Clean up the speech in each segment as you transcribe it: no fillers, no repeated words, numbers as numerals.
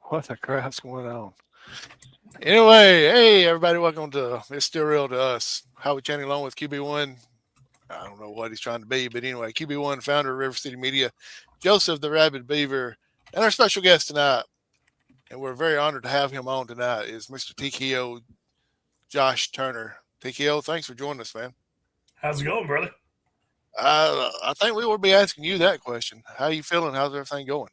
What the crap's going on? Anyway, hey everybody, welcome to It's Still Real to Us. Howard Channing along with QB1. I don't know what he's trying to be, but anyway, QB1, founder of River City Media, Joseph the Rabid Beaver, and our special guest tonight, and we're very honored to have him on tonight, is Mr. TKO Josh Turner. TKO, thanks for joining us, man. How's it going, brother? I think we will be asking you that question. How you feeling? How's everything going?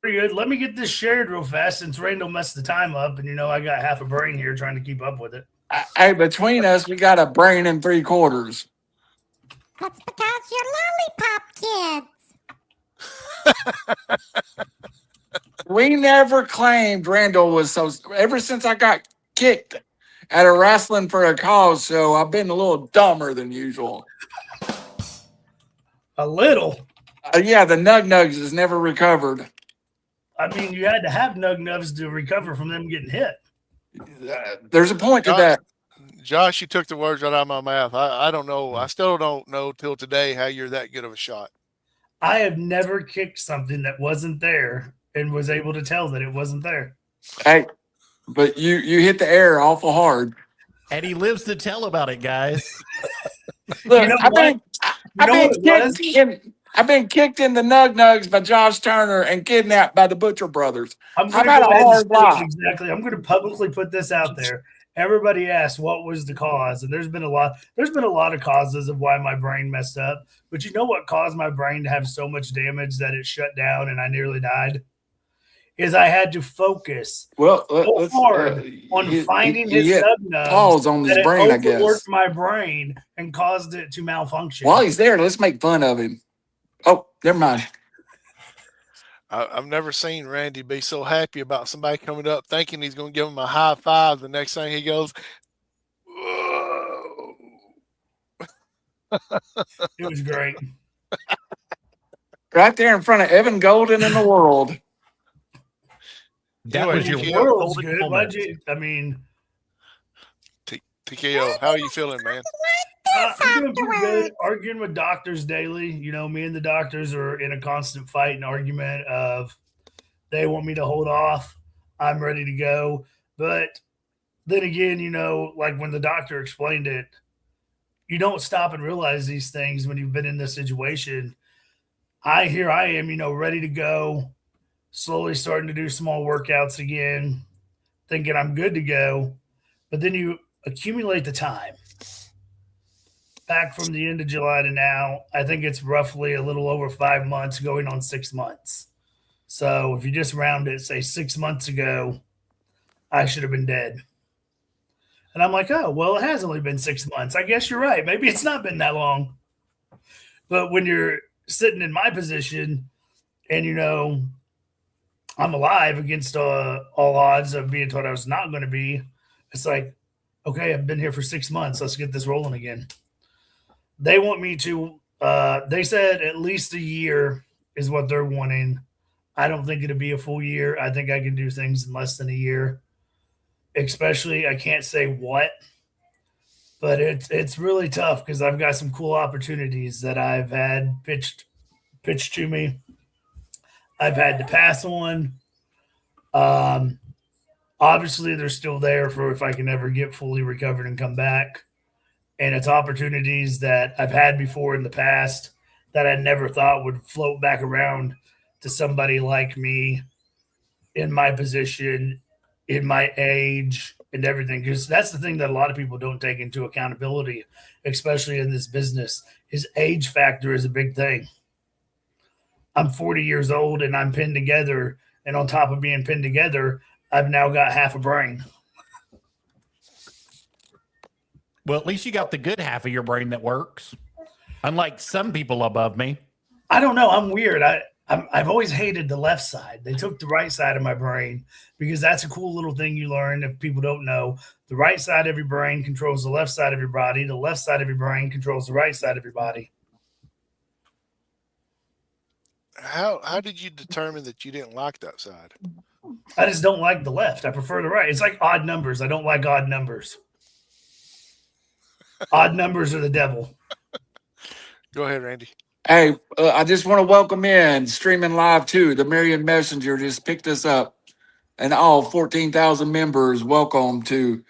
Pretty good. Let me get this shared real fast since Randall messed the time up, and I got half a brain here trying to keep up with it. Hey, between us, we got a brain and 3/4. That's because you're lollipop kids. We never claimed Randall was so. Ever since I got kicked at a wrestling for a cause show, I've been a little dumber than usual. A little. Yeah, the nug nugs has never recovered. I mean, you had to have nug nubs to recover from them getting hit. There's a point to that. Josh, you took the words right out of my mouth. I don't know. I still don't know till today how you're that good of a shot. I have never kicked something that wasn't there and was able to tell that it wasn't there. Hey, but you hit the air awful hard. And he lives to tell about it, guys. Look, You know I've been kicked in the nug nugs by Josh Turner and kidnapped by the Butcher Brothers. I'm How going about a hard life? Exactly. I'm going to publicly put this out there. Everybody asked what was the cause, and there's been a lot of causes of why my brain messed up. But you know what caused my brain to have so much damage that it shut down and I nearly died? Is I had to focus so hard on finding his nug nubs pause on his brain, I guess. Overworked my brain and caused it to malfunction. While he's there, let's make fun of him. Oh, never mind. I've never seen Randy be so happy about somebody coming up thinking he's going to give him a high five. The next thing he goes, whoa. It was great. Right there in front of Evan Golden in the world. That was your world's good. Why'd you? I mean, TKO, how are you feeling, man? I'm doing pretty good. Arguing with doctors daily. Me and the doctors are in a constant fight and argument of they want me to hold off. I'm ready to go. But then again, like when the doctor explained it, you don't stop and realize these things when you've been in this situation. I am, ready to go, slowly starting to do small workouts again, thinking I'm good to go. But then you accumulate the time. Back from the end of July to now, I think it's roughly a little over 5 months, going on 6 months. So if you just round it, say 6 months ago, I should have been dead. And I'm like, oh, well, it has only been 6 months. I guess you're right. Maybe it's not been that long. But when you're sitting in my position and, I'm alive against all odds of being told I was not going to be, it's like, okay, I've been here for 6 months. Let's get this rolling again. They want me to, they said at least a year is what they're wanting. I don't think it'll be a full year. I think I can do things in less than a year. Especially, I can't say what, but it's really tough because I've got some cool opportunities that I've had pitched to me. I've had to pass on. Obviously, they're still there for if I can ever get fully recovered and come back. And it's opportunities that I've had before in the past that I never thought would float back around to somebody like me in my position, in my age, and everything. Because that's the thing that a lot of people don't take into accountability, especially in this business, is age factor is a big thing. I'm 40 years old and I'm pinned together. And on top of being pinned together, I've now got half a brain. Well, at least you got the good half of your brain that works. Unlike some people above me. I don't know. I'm weird. I've always hated the left side. They took the right side of my brain because that's a cool little thing you learn if people don't know. The right side of your brain controls the left side of your body. The left side of your brain controls the right side of your body. How did you determine that you didn't like that side? I just don't like the left. I prefer the right. It's like odd numbers. I don't like odd numbers. Odd numbers are the devil. Go ahead, Randy. Hey, I just want to welcome in streaming live too. The Marion Messenger just picked us up, and all 14,000 members. Welcome to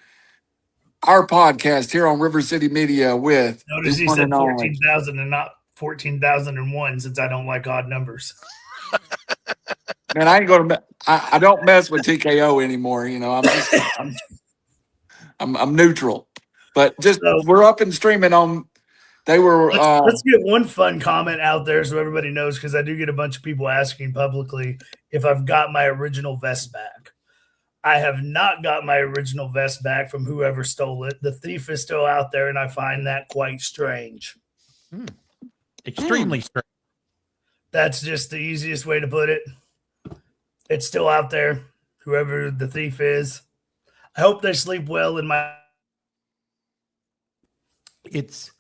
our podcast here on River City Media with Notice the he one said and only. 14,000 and not 14,001 since I don't like odd numbers. Man, I ain't gonna. I don't mess with TKO anymore. You know, I'm neutral, but just So- we're up and streaming on. They were. Let's get one fun comment out there so everybody knows, because I do get a bunch of people asking publicly if I've got my original vest back. I have not got my original vest back from whoever stole it. The thief is still out there, and I find that quite strange. Extremely strange. That's just the easiest way to put it. It's still out there, whoever the thief is. I hope they sleep well in my. It's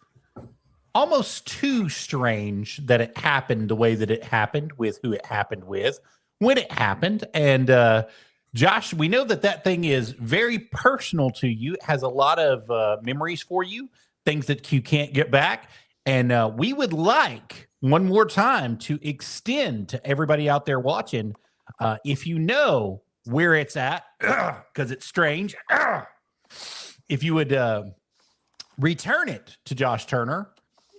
almost too strange that it happened the way that it happened with who it happened with when it happened. And Josh, we know that thing is very personal to you. It has a lot of memories for you, things that you can't get back. And we would like one more time to extend to everybody out there watching, if you know where it's at, because it's strange, if you would return it to Josh Turner,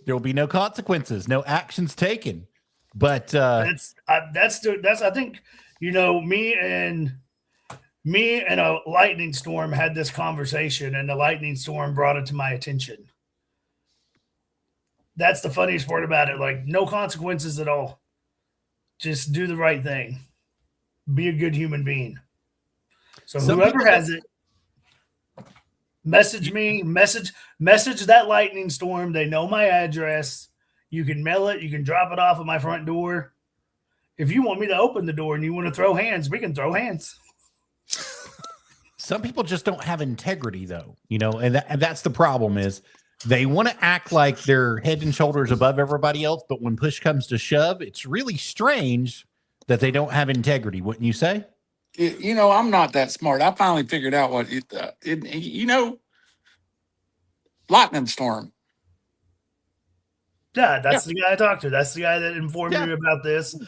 there will be no consequences, no actions taken. But that's I think, you know, me and a lightning storm had this conversation, and the lightning storm brought it to my attention. That's the funniest part about it. Like, no consequences at all. Just do the right thing. Be a good human being. So whoever has it, message me, message that lightning storm. They know my address. You can mail it. You can drop it off at my front door. If you want me to open the door and you want to throw hands, we can throw hands. some people just don't have integrity, though, you know, and that's the problem is they want to act like they're head and shoulders above everybody else. But when push comes to shove, it's really strange that they don't have integrity. Wouldn't you say? You know, I'm not that smart. I finally figured out what you know, lightning storm. Yeah, that's the guy I talked to. That's the guy that informed me about this.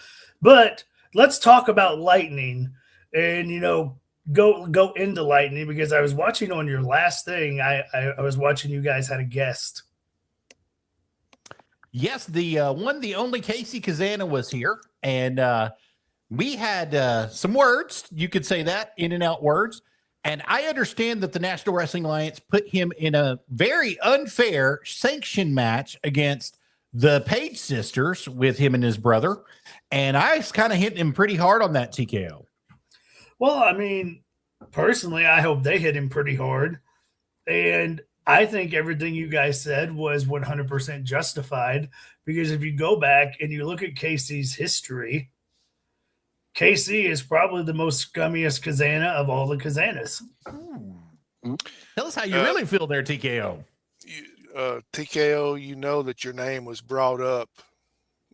But let's talk about lightning and, you know, go into lightning, because I was watching on your last thing. I was watching you guys had a guest. Yes, the only Casey Kazana was here, and we had some words. You could say that, in and out words. And I understand that the National Wrestling Alliance put him in a very unfair sanction match against the Page sisters with him and his brother. And I was kind of hitting him pretty hard on that TKO. Well, I mean, personally, I hope they hit him pretty hard. And I think everything you guys said was 100% justified, because if you go back and you look at Casey's history, KC is probably the most scummiest Kazana of all the Kazanas. Tell us how you really feel there, TKO. TKO, you know that your name was brought up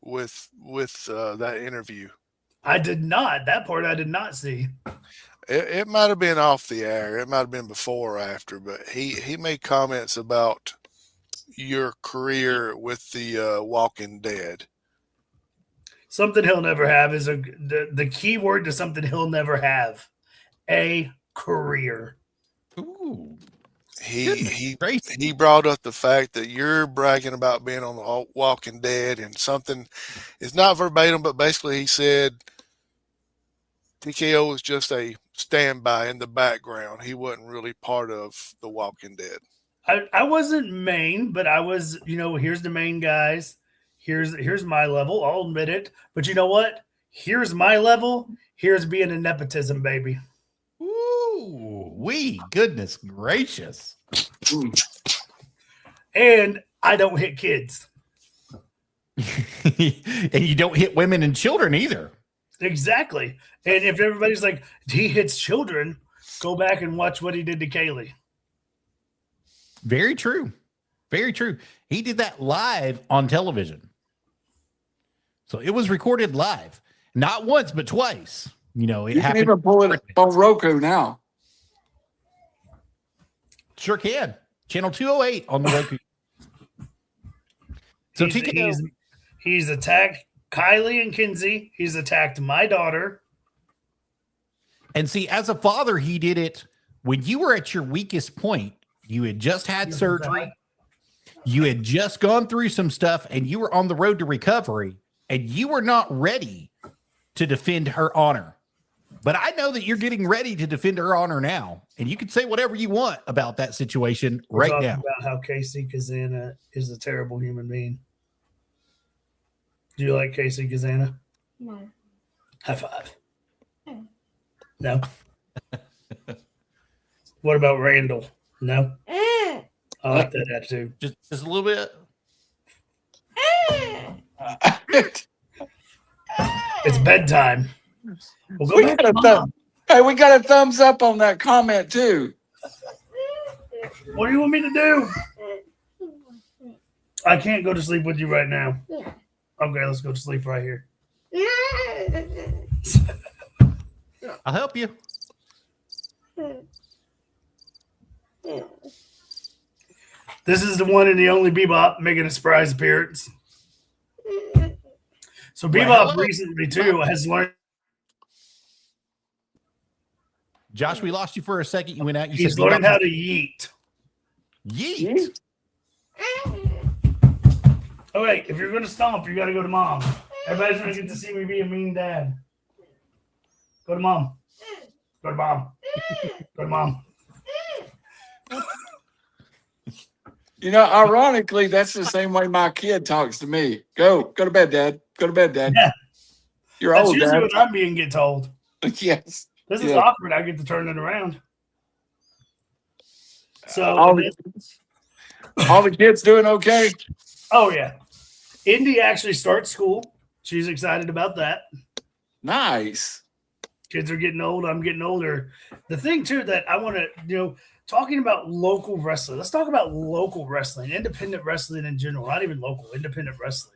with that interview. I did not. That part I did not see. It might have been off the air. It might have been before or after, but he made comments about your career with the Walking Dead. Something he'll never have is the key word to something he'll never have: a career. Ooh. He brought up the fact that you're bragging about being on the Walking Dead, and something, it's not verbatim, but basically he said TKO was just a standby in the background. He wasn't really part of the Walking Dead. I wasn't main, but I was, you know, here's the main guys. Here's my level. I'll admit it. But you know what? Here's my level. Here's being a nepotism baby. Ooh, goodness gracious. And I don't hit kids. And you don't hit women and children either. Exactly. And if everybody's like, he hits children, go back and watch what he did to Kaylee. Very true. Very true. He did that live on television. So it was recorded live. Not once, but twice. You know, it You happened. can even pull it on Roku now. Sure can. Channel 208 on the Roku. So TKO, He's attacked Kylie and Kinsey. He's attacked my daughter. And see, as a father, he did it when you were at your weakest point. You had just had surgery. You had just gone through some stuff and you were on the road to recovery and you were not ready to defend her honor. But I know that you're getting ready to defend her honor now. And you can say whatever you want about that situation right now. About how Casey Kazana is a terrible human being. Do you like Casey Kazana? No. High five. No. What about Randall? No. I like that attitude. Just a little bit. It's bedtime. We'll go We back got to a Mom. hey, we got a thumbs up on that comment too. What do you want me to do? I can't go to sleep with you right now. Yeah. Okay, let's go to sleep right here. I'll help you. This is the one and the only Bebop making a surprise appearance. So Bebop hello. recently too has learned. Josh, we lost you for a second. You went out. You He's said learned how to yeet. yeet. Oh wait, if you're gonna stomp, you gotta go to Mom. Everybody's gonna get to see me be a mean dad. Go to Mom. Go to Mom. Go to Mom. You know, ironically, that's the same way my kid talks to me. Go to bed, Dad. Go to bed, Dad. Yeah. You're That's old, usually Dad. what I'm being get told. Yes. This is Yeah. awkward. I get to turn it around. So All the kids doing okay? oh yeah. Indy actually starts school. She's excited about that. Nice. Kids are getting old. I'm getting older. The thing too that I want to, talking about local wrestling. Let's talk about local wrestling, independent wrestling in general, not even local, independent wrestling.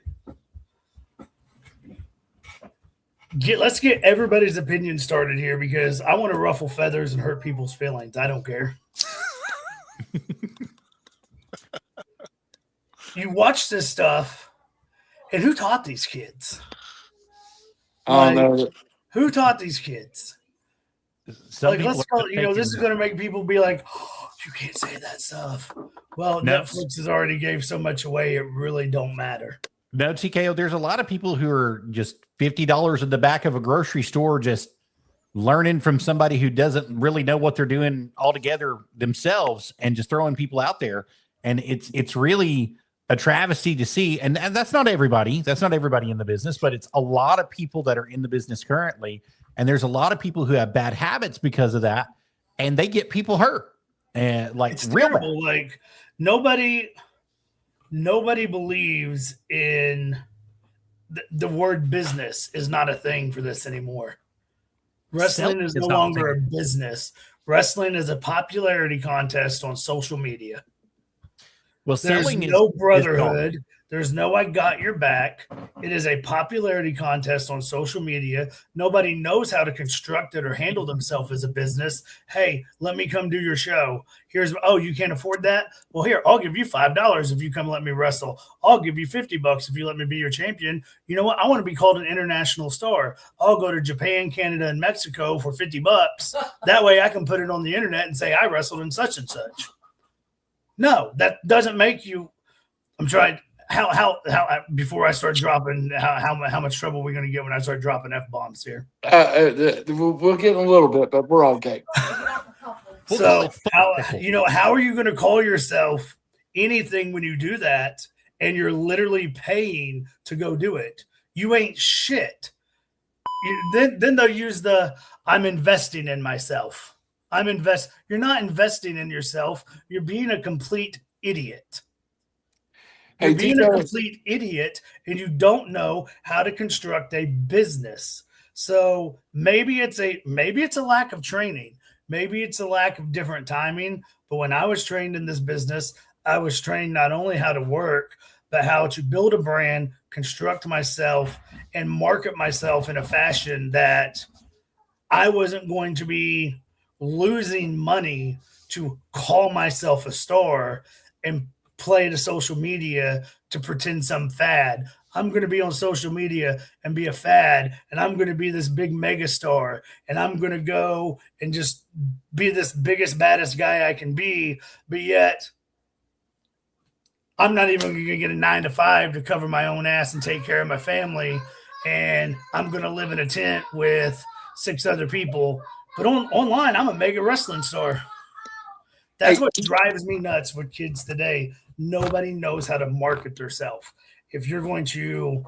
Let's get everybody's opinion started here because I want to ruffle feathers and hurt people's feelings. I don't care. You watch this stuff, and who taught these kids? Oh no. Who taught these kids? Some Like, people let's are call, this is thinking- going to make people be like, oh, you can't say that stuff. Well, No. Netflix has already gave so much away, it really don't matter. No, TKO, there's a lot of people who are just $50 in the back of a grocery store just learning from somebody who doesn't really know what they're doing altogether themselves and just throwing people out there. And it's really a travesty to see. And that's not everybody. That's not everybody in the business, but it's a lot of people that are in the business currently. And there's a lot of people who have bad habits because of that. And they get people hurt. And like It's real bad. terrible. Like nobody believes in the word business is not a thing for this anymore. Wrestling is no longer a business. Wrestling is a popularity contest on social media. Well, There's selling no is brotherhood. There's no I got your back. It is a popularity contest on social media. Nobody knows how to construct it or handle themselves as a business. Hey, let me come do your show. You can't afford that? Well, here, I'll give you $5 if you come let me wrestle. I'll give you $50 if you let me be your champion. You know what? I want to be called an international star. I'll go to Japan, Canada, and Mexico for $50. That way I can put it on the internet and say I wrestled in such and such. No, that doesn't make you. I'm trying. How before I start dropping, how much trouble are we going to get when I start dropping F-bombs here? We'll get in a little bit, but we're okay. So how are you going to call yourself anything when you do that and you're literally paying to go do it? You ain't shit. Then they'll use I'm investing in myself. You're not investing in yourself. You're being a complete idiot. You're being a complete idiot and you don't know how to construct a business. So maybe it's a lack of training. Maybe it's a lack of different timing. But when I was trained in this business, I was trained not only how to work, but how to build a brand, construct myself, and market myself in a fashion that I wasn't going to be losing money to call myself a star and play to social media to pretend some fad. I'm going to be on social media and be a fad, and I'm going to be this big mega star, and I'm going to go and just be this biggest, baddest guy I can be. But yet, I'm not even going to get a 9 to 5 to cover my own ass and take care of my family. And I'm going to live in a tent with 6 other people. But online, I'm a mega wrestling star. That's what drives me nuts with kids today. Nobody knows how to market themselves. If you're going to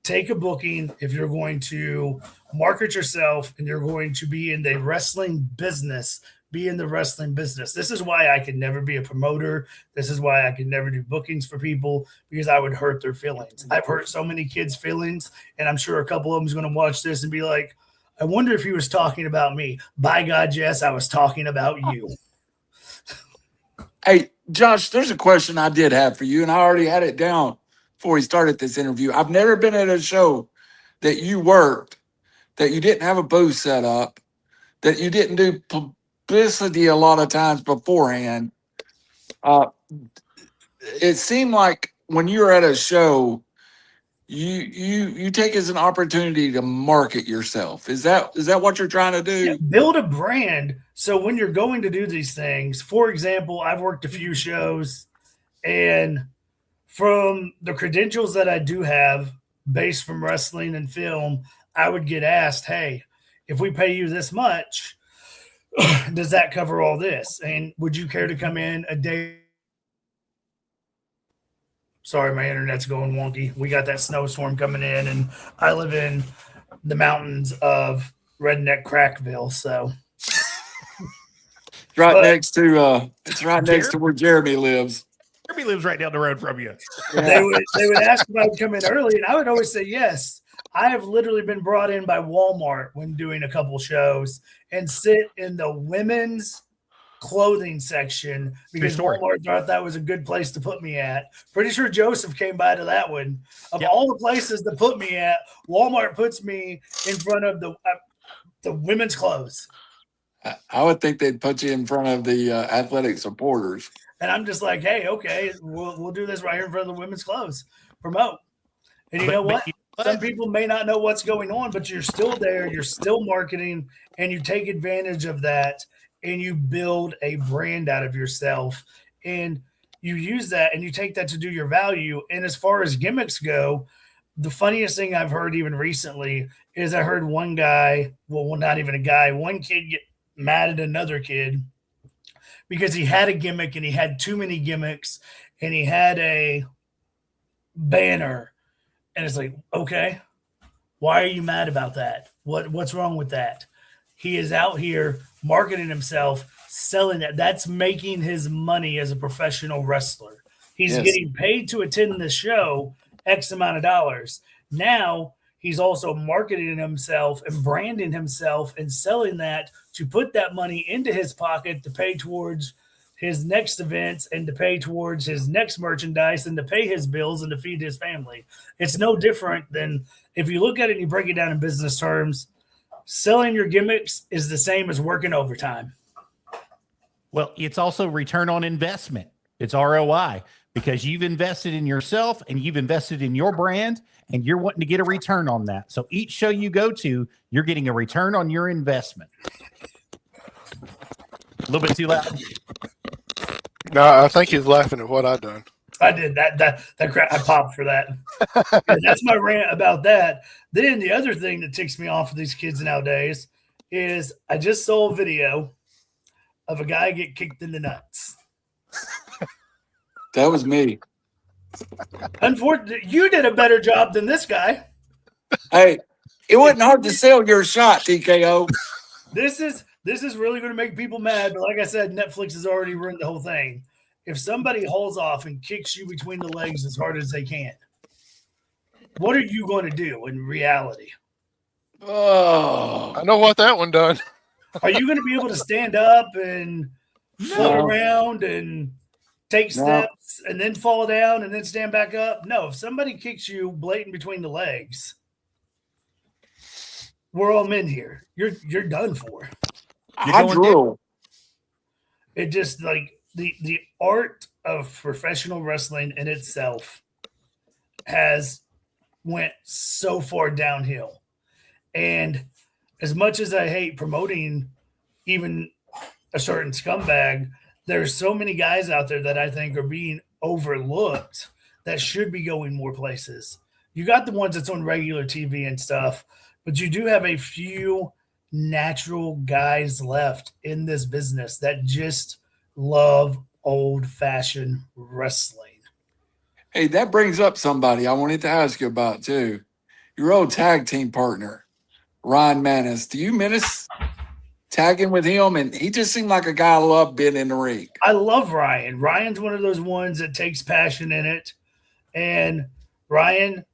take a booking, if you're going to market yourself, and you're going to be in the wrestling business, be in the wrestling business. This is why I could never be a promoter. This is why I could never do bookings for people, because I would hurt their feelings. I've hurt so many kids' feelings, and I'm sure a couple of them is going to watch this and be like, I wonder if he was talking about me. By God, yes, I was talking about you. Hey, Josh, there's a question I did have for you, and I already had it down before we started this interview. I've never been at a show that you worked, that you didn't have a booth set up, that you didn't do publicity a lot of times beforehand. It seemed like when you were at a show, you take it as an opportunity to market yourself. Is that what you're trying to do? Yeah, build a brand. So when you're going to do these things, for example, I've worked a few shows, and from the credentials that I do have based from wrestling and film, I would get asked, hey, if we pay you this much, does that cover all this? And would you care to come in a day? Sorry, my internet's going wonky. We got that snowstorm coming in, and I live in the mountains of redneck Crackville. So It's right next to where Jeremy lives. Jeremy lives right down the road from you. Yeah. they would ask if I would come in early, and I would always say yes. I have literally been brought in by Walmart when doing a couple shows and sit in the women's clothing section because Walmart thought that was a good place to put me at. Pretty sure Joseph came by to that one. Of all the places to put me at, Walmart puts me in front of the women's clothes. I would think they'd put you in front of the athletic supporters. And I'm just like, hey, okay, we'll do this right here in front of the women's clothes. Promote. And you know what? Some people may not know what's going on, but you're still there. You're still marketing, and you take advantage of that, and you build a brand out of yourself. And you use that, and you take that to do your value. And as far as gimmicks go, the funniest thing I've heard even recently is I heard one guy, well, not even a guy, one kid get mad at another kid because he had a gimmick and he had too many gimmicks and he had a banner. And it's like, okay, why are you mad about that? What's wrong with that? He is out here marketing himself, selling that. That's making his money as a professional wrestler. He's getting paid to attend the show X amount of dollars. Now he's also marketing himself and branding himself and selling that to put that money into his pocket to pay towards his next events and to pay towards his next merchandise and to pay his bills and to feed his family. It's no different than if you look at it and you break it down in business terms, selling your gimmicks is the same as working overtime. Well, it's also return on investment. It's ROI because you've invested in yourself and you've invested in your brand and you're wanting to get a return on that. So each show you go to, you're getting a return on your investment. A little bit too loud. No, I think he's laughing at what I've done. I did that crap. I popped for that. And that's my rant about that. Then the other thing that ticks me off of these kids nowadays is I just saw a video of a guy get kicked in the nuts. That was me. Unfortunately, you did a better job than this guy. Hey, it wasn't hard to sell your shot, TKO. This is really going to make people mad. But like I said, Netflix has already ruined the whole thing. If somebody hauls off and kicks you between the legs as hard as they can, what are you going to do in reality? Oh, I know what that one done. Are you going to be able to stand up and float around and take steps and then fall down and then stand back up? No, if somebody kicks you blatant between the legs, we're all men here. You're done for. I drool. It just like the art of professional wrestling in itself has went so far downhill. And as much as I hate promoting even a certain scumbag, there's so many guys out there that I think are being overlooked that should be going more places. You got the ones that's on regular TV and stuff, but you do have a few natural guys left in this business that just love old-fashioned wrestling. Hey, that brings up somebody I wanted to ask you about too. Your old tag team partner, Ryan Manis. Do you miss tagging with him? And he just seemed like a guy I love being in the ring. I love Ryan. Ryan's one of those ones that takes passion in it. And Ryan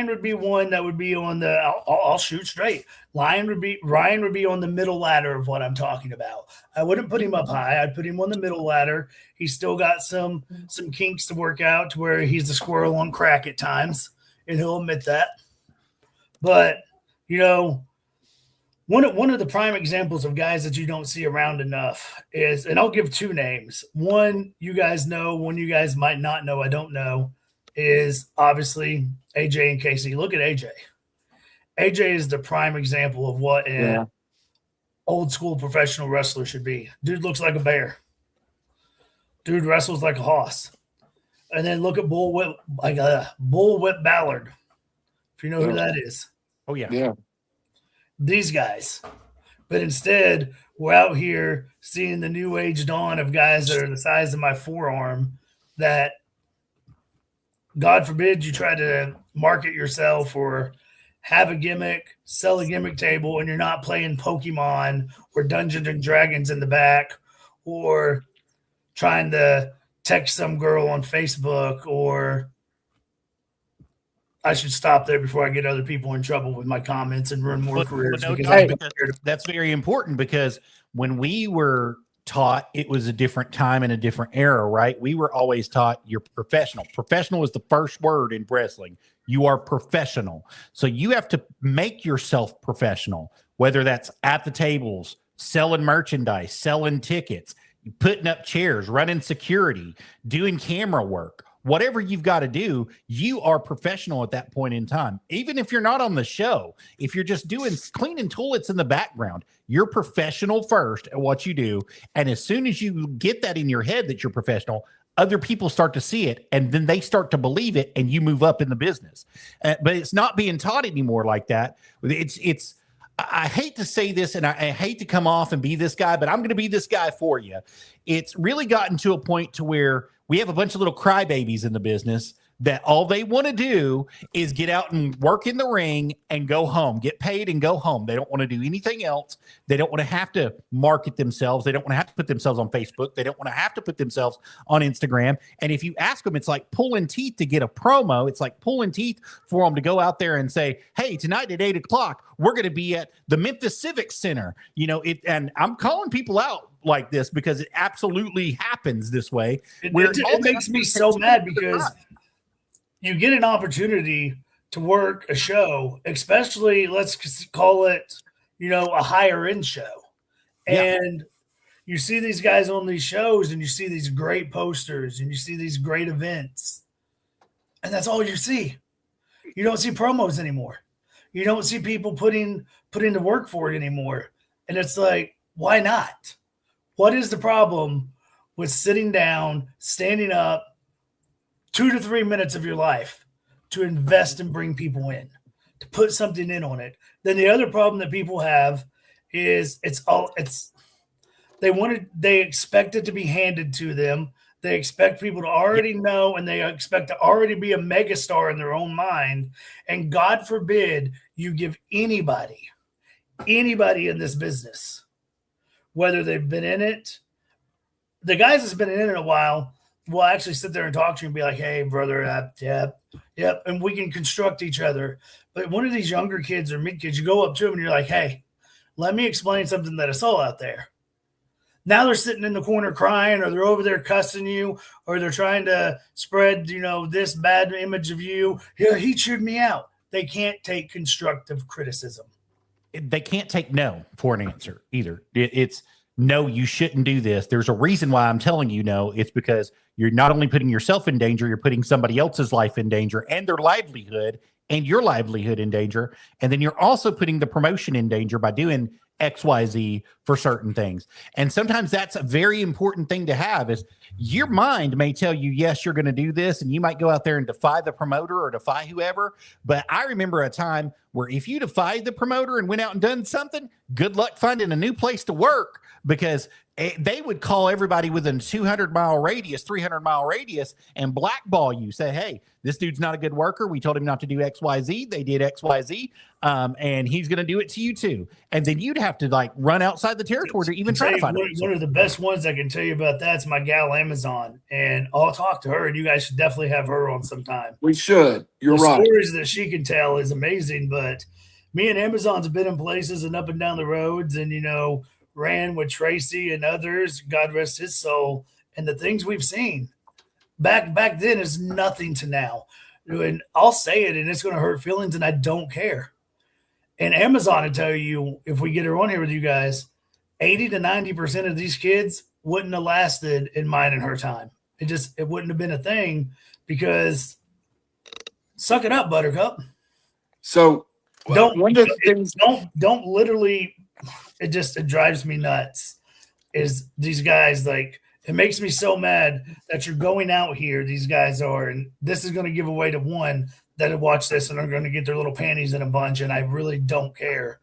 would be one that would be on the I'll shoot straight. Ryan would be on the middle ladder of what I'm talking about. I wouldn't put him up high. I'd put him on the middle ladder. He's still got some kinks to work out to where he's the squirrel on crack at times, and he'll admit that. But, you know, one of the prime examples of guys that you don't see around enough is, and I'll give two names. One you guys know, one you guys might not know, I don't know, is obviously AJ and Casey. Look at AJ. AJ is the prime example of what an old school professional wrestler should be. Dude looks like a bear. Dude wrestles like a hoss. And then look at Bullwhip Ballard, if you know who that is. Oh, yeah. Yeah. These guys. But instead, we're out here seeing the new age dawn of guys that are the size of my forearm that, God forbid, you try to market yourself or have a gimmick, sell a gimmick table, and you're not playing Pokemon or Dungeons and Dragons in the back, or trying to text some girl on Facebook, or I should stop there before I get other people in trouble with my comments and ruin more careers. That's very important, because when we were taught, it was a different time and a different era, right? We were always taught you're professional. Professional is the first word in wrestling. You are professional. So you have to make yourself professional, whether that's at the tables, selling merchandise, selling tickets, putting up chairs, running security, doing camera work. Whatever you've got to do, you are professional at that point in time. Even if you're not on the show, if you're just doing cleaning toilets in the background, you're professional first at what you do. And as soon as you get that in your head that you're professional, other people start to see it, and then they start to believe it, and you move up in the business. But it's not being taught anymore like that. I hate to say this, and I hate to come off and be this guy, but I'm going to be this guy for you. It's really gotten to a point to where we have a bunch of little crybabies in the business that all they want to do is get out and work in the ring and go home, get paid and go home. They don't want to do anything else. They don't want to have to market themselves. They don't want to have to put themselves on Facebook. They don't want to have to put themselves on Instagram. And if you ask them, it's like pulling teeth to get a promo. It's like pulling teeth for them to go out there and say, hey, tonight at 8:00, we're going to be at the Memphis Civic Center. You know, and I'm calling people out like this because it absolutely happens this way. It makes me so mad because you get an opportunity to work a show, especially let's call it, a higher end show. And you see these guys on these shows and you see these great posters and you see these great events. And that's all you see. You don't see promos anymore. You don't see people putting the work for it anymore. And it's like, why not? What is the problem with sitting down, standing up 2 to 3 minutes of your life to invest and bring people in, to put something in on it? Then the other problem that people have is they expect it to be handed to them. They expect people to already know, and they expect to already be a megastar in their own mind. And God forbid you give anybody in this business, whether they've been in it, the guys that's been in it a while will actually sit there and talk to you and be like, hey, brother, yep. And we can construct each other. But one of these younger kids or mid kids, you go up to them and you're like, hey, let me explain something that I saw out there. Now they're sitting in the corner crying, or they're over there cussing you, or they're trying to spread, this bad image of you. Yeah, he chewed me out. They can't take constructive criticism. They can't take no for an answer either. It's no, you shouldn't do this. There's a reason why I'm telling you no. It's because you're not only putting yourself in danger, you're putting somebody else's life in danger and their livelihood and your livelihood in danger. And then you're also putting the promotion in danger by doing XYZ for certain things. And sometimes that's a very important thing to have is your mind may tell you, yes, you're going to do this. And you might go out there and defy the promoter or defy whoever. But I remember a time where if you defied the promoter and went out and done something, good luck finding a new place to work, because they would call everybody within 200-mile radius, 300-mile radius, and blackball you. Say, hey, this dude's not a good worker. We told him not to do XYZ. They did XYZ, and he's going to do it to you too. And then you'd have to like run outside the territory to even try to find one of the best ones I can tell you about that's my gal Amazon, and I'll talk to her, and you guys should definitely have her on sometime. We should. You're the right. Stories that she can tell is amazing, but me and Amazon's been in places and up and down the roads, and ran with Tracy and others, God rest his soul, and the things we've seen back then is nothing to now. And I'll say it, and it's going to hurt feelings, and I don't care. And Amazon will tell you, if we get her on here with you guys, 80 to 90% of these kids wouldn't have lasted in mine and her time. It wouldn't have been a thing, because suck it up, Buttercup. So don't literally. It drives me nuts. Is these guys like? It makes me so mad that you're going out here. These guys are, and this is going to give away to one that watch this and are going to get their little panties in a bunch. And I really don't care.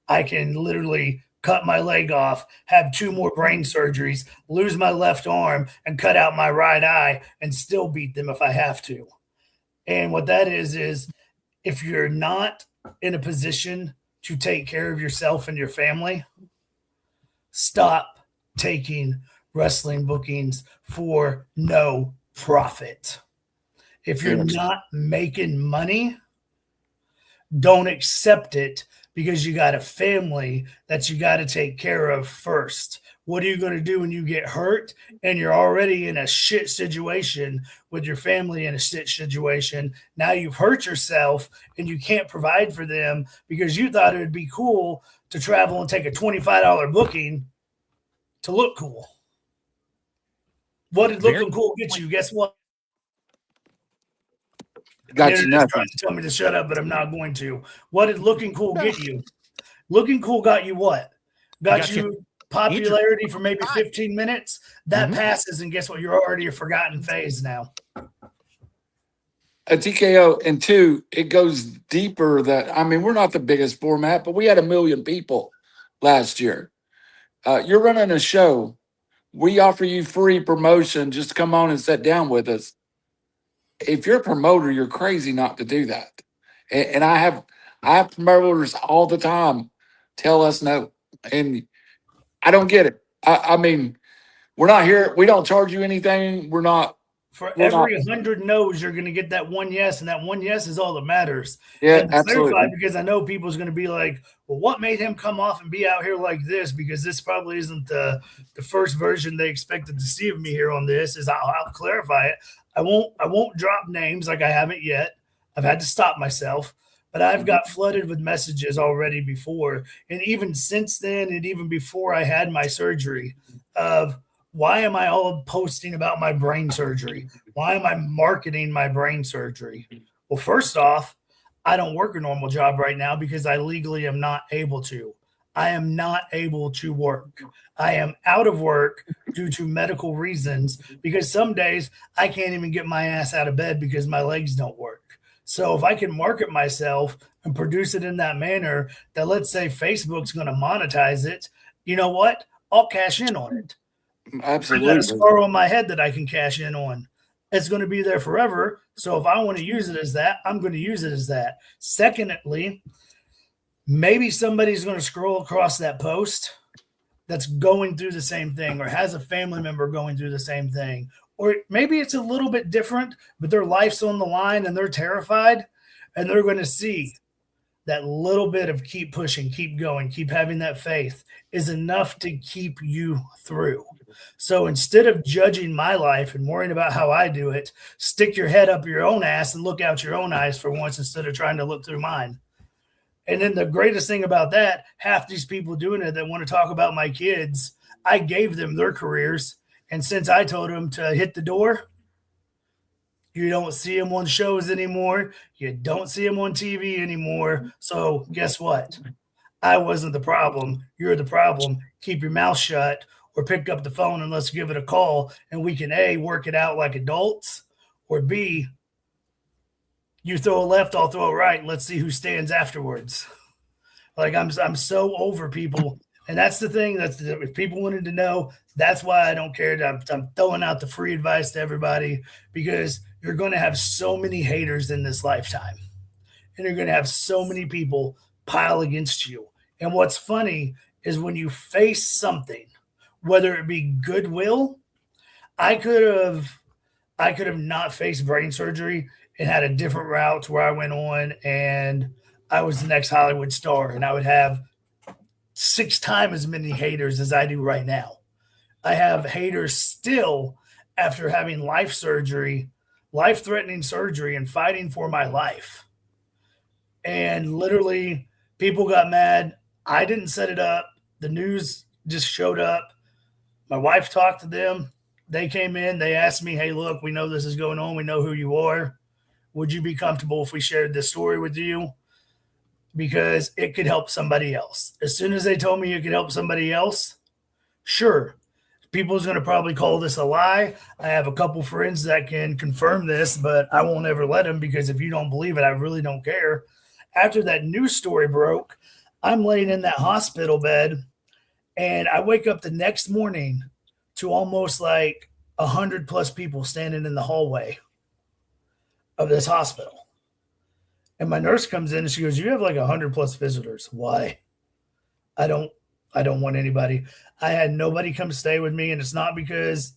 I can literally cut my leg off, have 2 more brain surgeries, lose my left arm, and cut out my right eye, and still beat them if I have to. And what that is if you're not in a position to take care of yourself and your family, stop taking wrestling bookings for no profit. If you're not making money, don't accept it, because you got a family that you got to take care of first. What are you going to do when you get hurt and you're already in a shit situation with your family in a shit situation? Now you've hurt yourself and you can't provide for them because you thought it would be cool to travel and take a $25 booking to look cool. What did looking cool get you? Guess what? Got you nothing. Trying to tell me to shut up, but I'm not going to. What did looking cool get you? Looking cool got you what? Got you popularity for maybe 15 minutes. That passes, and guess what? You're already a forgotten phase now. A TKO, and 2, it goes deeper. We're not the biggest format, but we had 1 million people last year. You're running a show. We offer you free promotion. Just come on and sit down with us. If you're a promoter, you're crazy not to do that. And I have promoters all the time tell us no. And I don't get it. We're not here. We don't charge you anything. We're not. For every 100 no's, you're going to get that one yes, and that one yes is all that matters. Yeah, absolutely. Because I know people's going to be like, well, what made him come off and be out here like this? Because this probably isn't the first version they expected to see of me here on this. I'll clarify it. I won't drop names like I haven't yet. I've had to stop myself. But I've got flooded with messages already before. And even since then, and even before I had my surgery, of why am I all posting about my brain surgery? Why am I marketing my brain surgery? Well, first off, I don't work a normal job right now because I legally am not able to. I am not able to work. I am out of work due to medical reasons, because some days I can't even get my ass out of bed because my legs don't work. So if I can market myself and produce it in that manner that, let's say, Facebook's going to monetize it, you know what? I'll cash in on it. Absolutely. I got a scar on my head that I can cash in on. It's going to be there forever. So if I want to use it as that, I'm going to use it as that. Secondly, maybe somebody's going to scroll across that post that's going through the same thing, or has a family member going through the same thing. Or maybe it's a little bit different, but their life's on the line and they're terrified, and they're going to see that little bit of keep pushing, keep going, keep having that faith is enough to keep you through. So instead of judging my life and worrying about how I do it, stick your head up your own ass and look out your own eyes for once, instead of trying to look through mine. And then the greatest thing about that, half these people doing it that want to talk about my kids, I gave them their careers. And since I told them to hit the door, You don't see him on shows anymore. You don't see him on TV anymore. So guess what? I wasn't the problem. You're the problem. Keep your mouth shut or pick up the phone and let's give it a call and we can A, work it out like adults, or B, you throw a left, I'll throw a right. Let's see who stands afterwards. Like I'm so over people. And that's the thing. If people wanted to know, that's why I don't care. I'm throwing out the free advice to everybody because you're going to have so many haters in this lifetime. And you're going to have so many people pile against you. And what's funny is when you face something, whether it be goodwill, I could have not faced brain surgery and had a different route where I went on and I was the next Hollywood star and I would have 6 times as many haters as I do right now. I have haters still after having life-threatening surgery and fighting for my life. And literally people got mad. I didn't set it up. The news just showed up. My wife talked to them. They came in. They asked me, hey, look, we know this is going on. We know who you are. Would you be comfortable if we shared this story with you? Because it could help somebody else. As soon as they told me it could help somebody else, sure. People's going to probably call this a lie. I have a couple friends that can confirm this, but I won't ever let them because if you don't believe it, I really don't care. After that news story broke, I'm laying in that hospital bed and I wake up the next morning to almost like 100 plus people standing in the hallway of this hospital. And my nurse comes in and she goes, you have like 100 plus visitors. Why? I don't want anybody. I had nobody come stay with me. And it's not because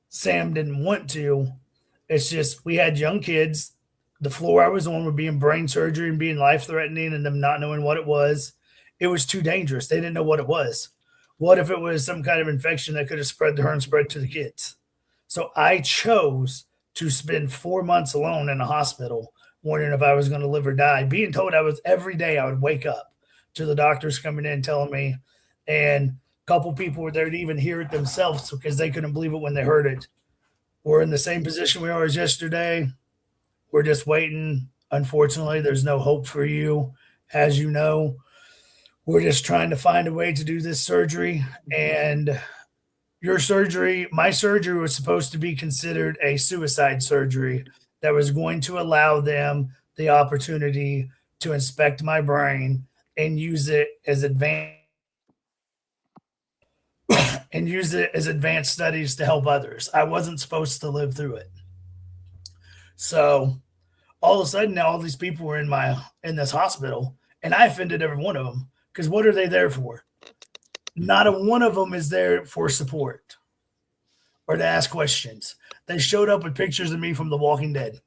Sam didn't want to. It's just, we had young kids. The floor I was on would be in brain surgery and being life-threatening and them not knowing what it was. It was too dangerous. They didn't know what it was. What if it was some kind of infection that could have spread to her and spread to the kids? So I chose to spend 4 months alone in a hospital, wondering if I was going to live or die, being told every day I would wake up to the doctors coming in telling me, and a couple people were there to even hear it themselves because they couldn't believe it when they heard it. We're in the same position we were as yesterday. We're just waiting. Unfortunately, there's no hope for you. As you know, we're just trying to find a way to do this surgery. And my surgery was supposed to be considered a suicide surgery that was going to allow them the opportunity to inspect my brain and use it as advanced studies to help others. I wasn't supposed to live through it. So all of a sudden now all these people were in this hospital and I offended every one of them because what are they there for? Not a one of them is there for support or to ask questions. They showed up with pictures of me from The Walking Dead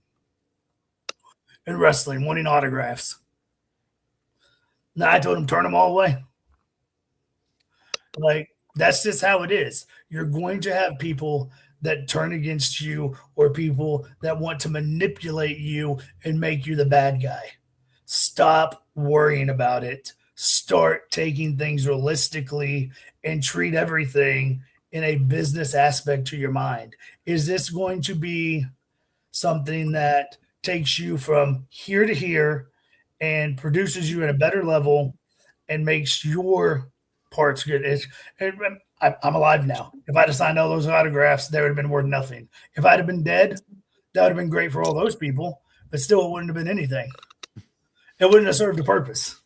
and wrestling, wanting autographs. Now I told them, turn them all away. Like, that's just how it is. You're going to have people that turn against you or people that want to manipulate you and make you the bad guy. Stop worrying about it. Start taking things realistically and treat everything in a business aspect to your mind. Is this going to be something that takes you from here to here and produces you at a better level and makes your parts good? I'm alive now. If I'd have signed all those autographs, they would have been worth nothing. If I'd have been dead, that would have been great for all those people, but still it wouldn't have been anything. It wouldn't have served a purpose.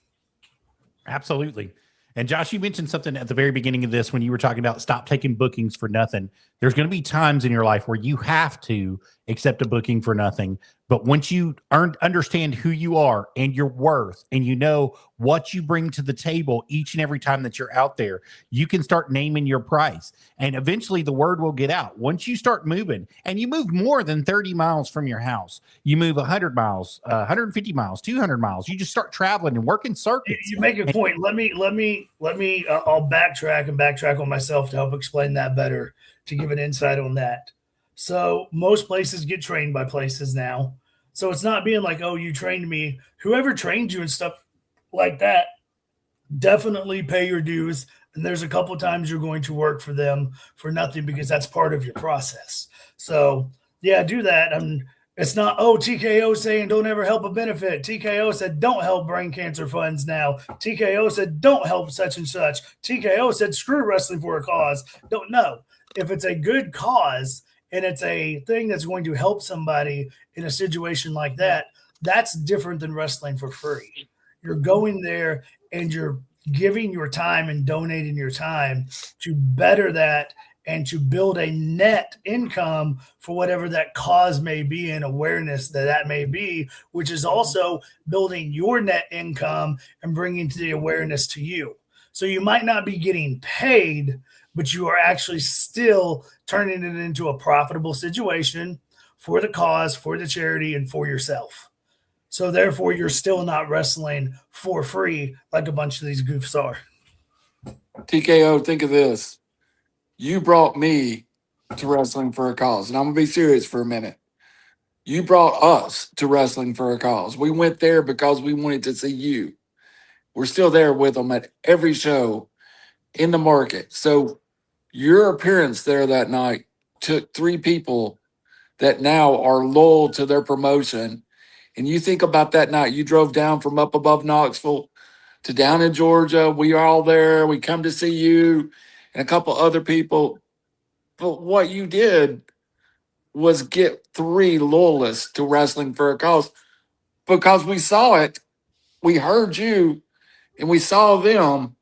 Absolutely. And Josh, you mentioned something at the very beginning of this when you were talking about stop taking bookings for nothing. There's going to be times in your life where you have to accept a booking for nothing. But once you understand who you are and your worth, and you know what you bring to the table each and every time that you're out there, you can start naming your price. And eventually the word will get out. Once you start moving, and you move more than 30 miles from your house, you move 100 miles, 150 miles, 200 miles. You just start traveling and working circuits. You make a point. Let me. I'll backtrack on myself to help explain that better, to give an insight on that. So most places get trained by places now. So it's not being like, oh, you trained me. Whoever trained you and stuff like that, definitely pay your dues. And there's a couple times you're going to work for them for nothing because that's part of your process. So yeah, do that. It's not, oh, TKO saying don't ever help a benefit. TKO said don't help brain cancer funds now. TKO said don't help such and such. TKO said screw wrestling for a cause. Don't know. If it's a good cause and it's a thing that's going to help somebody in a situation like that, that's different than wrestling for free. You're going there and you're giving your time and donating your time to better that and to build a net income for whatever that cause may be and awareness that may be, which is also building your net income and bringing the awareness to you. So you might not be getting paid, but you are actually still turning it into a profitable situation for the cause, for the charity, and for yourself. So therefore, you're still not wrestling for free like a bunch of these goofs are. TKO, think of this. You brought me to Wrestling for a Cause, and I'm going to be serious for a minute. You brought us to Wrestling for a Cause. We went there because we wanted to see you. We're still there with them at every show in the market. So your appearance there that night took 3 people that now are loyal to their promotion. And you think about that night, you drove down from up above Knoxville to down in Georgia. We are all there. We come to see you and a couple other people. But what you did was get 3 loyalists to Wrestling for a Cause because we saw it, we heard you, and we saw them,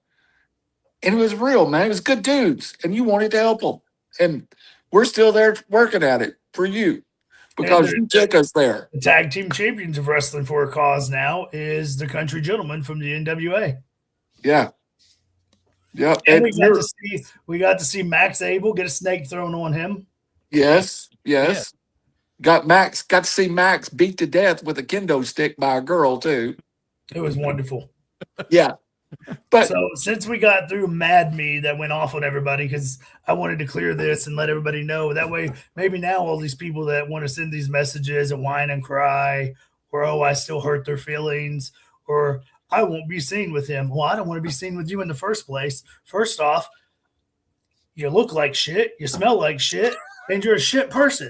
and it was real, man. It was good dudes, and you wanted to help them. And we're still there working at it for you because you took us there. The tag team champions of Wrestling for a Cause now is the Country Gentleman from the NWA. Yeah. Yeah. And we got to see Max Abel get a snake thrown on him. Yes. Got to see Max beat to death with a kendo stick by a girl too. It was wonderful. Yeah. But so since we got through Mad Me that went off on everybody, because I wanted to clear this and let everybody know that way, maybe now all these people that want to send these messages and whine and cry, or, oh, I still hurt their feelings, or I won't be seen with him. Well, I don't want to be seen with you in the first place. First off, you look like shit, you smell like shit, and you're a shit person.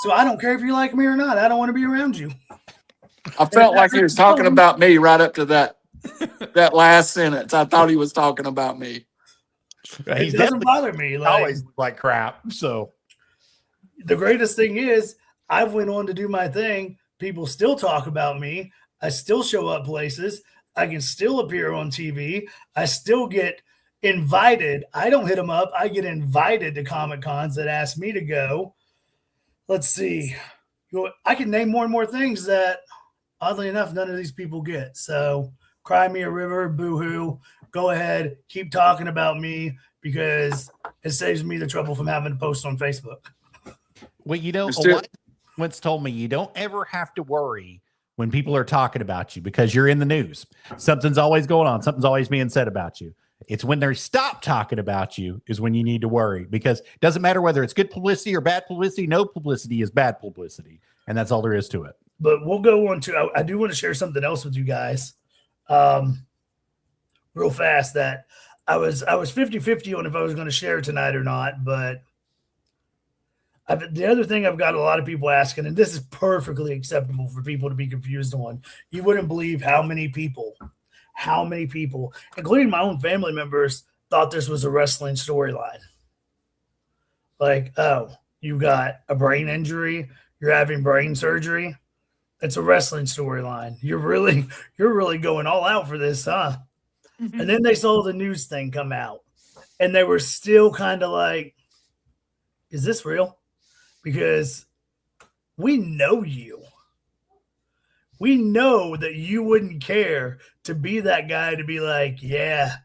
So I don't care if you like me or not. I don't want to be around you. I felt like he was talking about me right up to that last sentence. I thought he was talking about me. It doesn't bother me. Like, always like crap. So the greatest thing is I've went on to do my thing. People still talk about me. I still show up places. I can still appear on TV. I still get invited. I don't hit them up. I get invited to Comic Cons that ask me to go. Let's see. I can name more and more things that, oddly enough, none of these people get. So cry me a river, boo-hoo. Go ahead. Keep talking about me because it saves me the trouble from having to post on Facebook. Well, once told me you don't ever have to worry when people are talking about you because you're in the news. Something's always going on. Something's always being said about you. It's when they stop talking about you is when you need to worry because it doesn't matter whether it's good publicity or bad publicity. No publicity is bad publicity. And that's all there is to it. But we'll go on to, I do want to share something else with you guys real fast that I was 50-50 on if I was going to share tonight or not. But the other thing I've got a lot of people asking, and this is perfectly acceptable for people to be confused on, you wouldn't believe how many people, including my own family members, thought this was a wrestling storyline. Like, oh, you got a brain injury, you're having brain surgery. It's a wrestling storyline. You're really going all out for this, huh? Mm-hmm. And then they saw the news thing come out, and they were still kind of like, is this real? Because we know you. We know that you wouldn't care to be that guy to be like, yeah,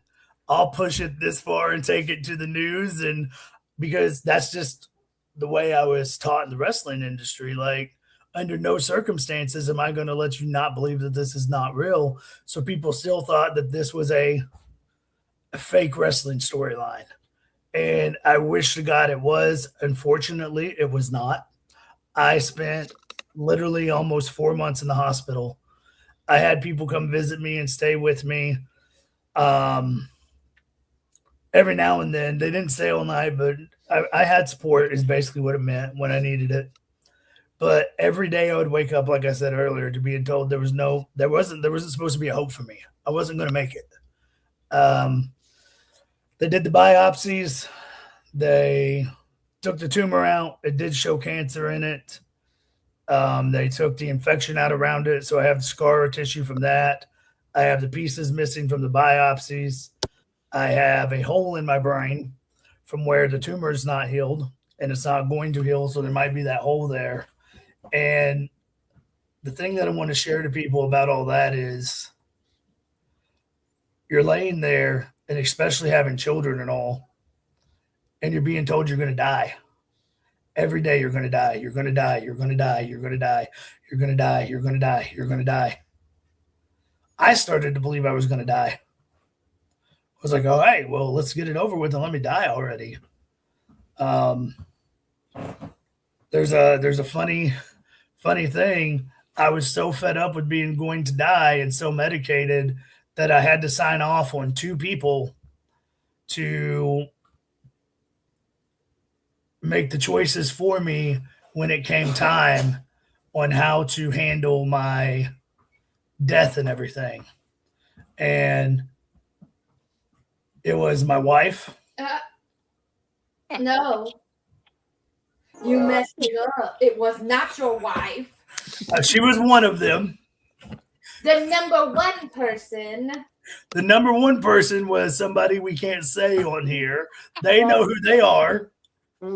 I'll push it this far and take it to the news. And because that's just the way I was taught in the wrestling industry. Like, under no circumstances am I going to let you not believe that this is not real. So people still thought that this was a fake wrestling storyline. And I wish to God it was. Unfortunately, it was not. I spent literally almost 4 months in the hospital. I had people come visit me and stay with me. Every now and then, they didn't stay all night, but I had support is basically what it meant when I needed it. But every day I would wake up, like I said earlier, to being told there wasn't supposed to be a hope for me. I wasn't going to make it. They did the biopsies. They took the tumor out. It did show cancer in it. They took the infection out around it, so I have the scar tissue from that. I have the pieces missing from the biopsies. I have a hole in my brain from where the tumor is not healed, and it's not going to heal, so there might be that hole there. And the thing that I want to share to people about all that is you're laying there, and especially having children and all, and you're being told you're going to die. Every day you're going to die. You're going to die. You're going to die. You're going to die. You're going to die. You're going to die. You're going to die. I started to believe I was going to die. I was like, all right, well, let's get it over with and let me die already. There's a funny thing. I was so fed up with being going to die and so medicated that I had to sign off on 2 people to make the choices for me when it came time on how to handle my death and everything. And it was my wife. No. You messed it up. It was not your wife. She was one of them. The number 1 person. The number 1 person was somebody we can't say on here. They know who they are. You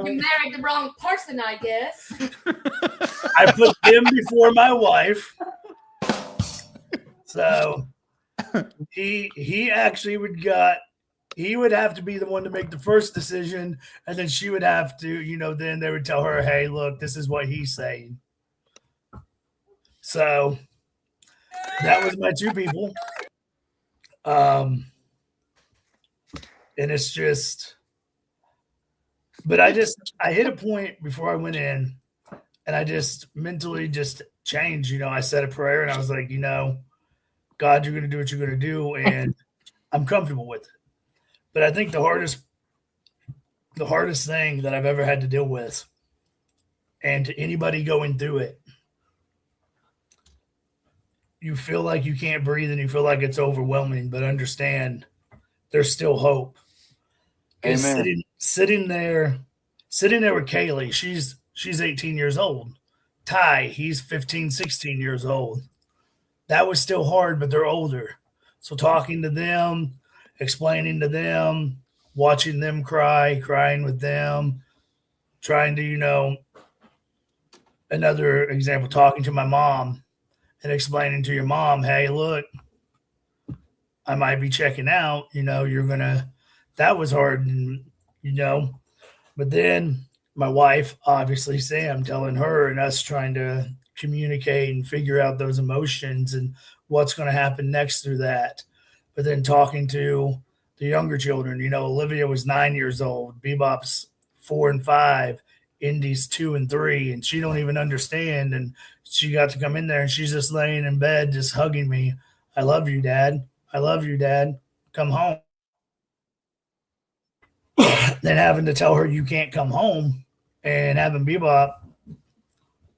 married the wrong person, I guess. I put them before my wife. So he actually would have to be the one to make the first decision, and then she would have to, then they would tell her, hey, look, this is what he's saying. So that was my 2 people. And it's just, but I hit a point before I went in, and I just mentally just changed. I said a prayer, and I was like, God, you're going to do what you're going to do, and I'm comfortable with it. But I think the hardest thing that I've ever had to deal with, and to anybody going through it, you feel like you can't breathe and you feel like it's overwhelming, but understand there's still hope. Amen. Sitting there with Kaylee, she's 18 years old. Ty, he's 15, 16 years old. That was still hard, but they're older. So talking to them, explaining to them, watching them crying with them, trying to, another example, talking to my mom and explaining to your mom, hey, look, I might be checking out, that was hard, but then my wife, obviously Sam, telling her and us trying to communicate and figure out those emotions and what's going to happen next through that. But then talking to the younger children, Olivia was 9 years old, Bebop's 4 and 5, Indy's 2 and 3, and she don't even understand. And she got to come in there and she's just laying in bed, just hugging me. I love you, Dad. I love you, Dad. Come home. Then having to tell her you can't come home, and having Bebop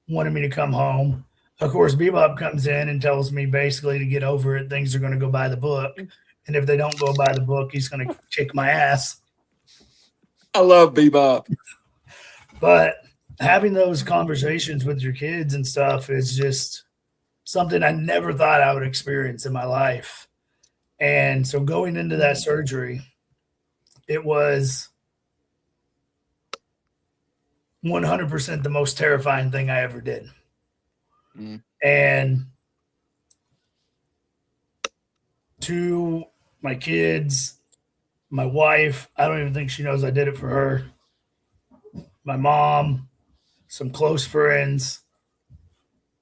wanted me to come home. Of course, Bebop comes in and tells me basically to get over it. Things are going to go by the book. And if they don't go by the book, he's going to kick my ass. I love Bebop. But having those conversations with your kids and stuff is just something I never thought I would experience in my life. And so going into that surgery, it was 100% the most terrifying thing I ever did. And to my kids, my wife, I don't even think she knows I did it for her. My mom, some close friends,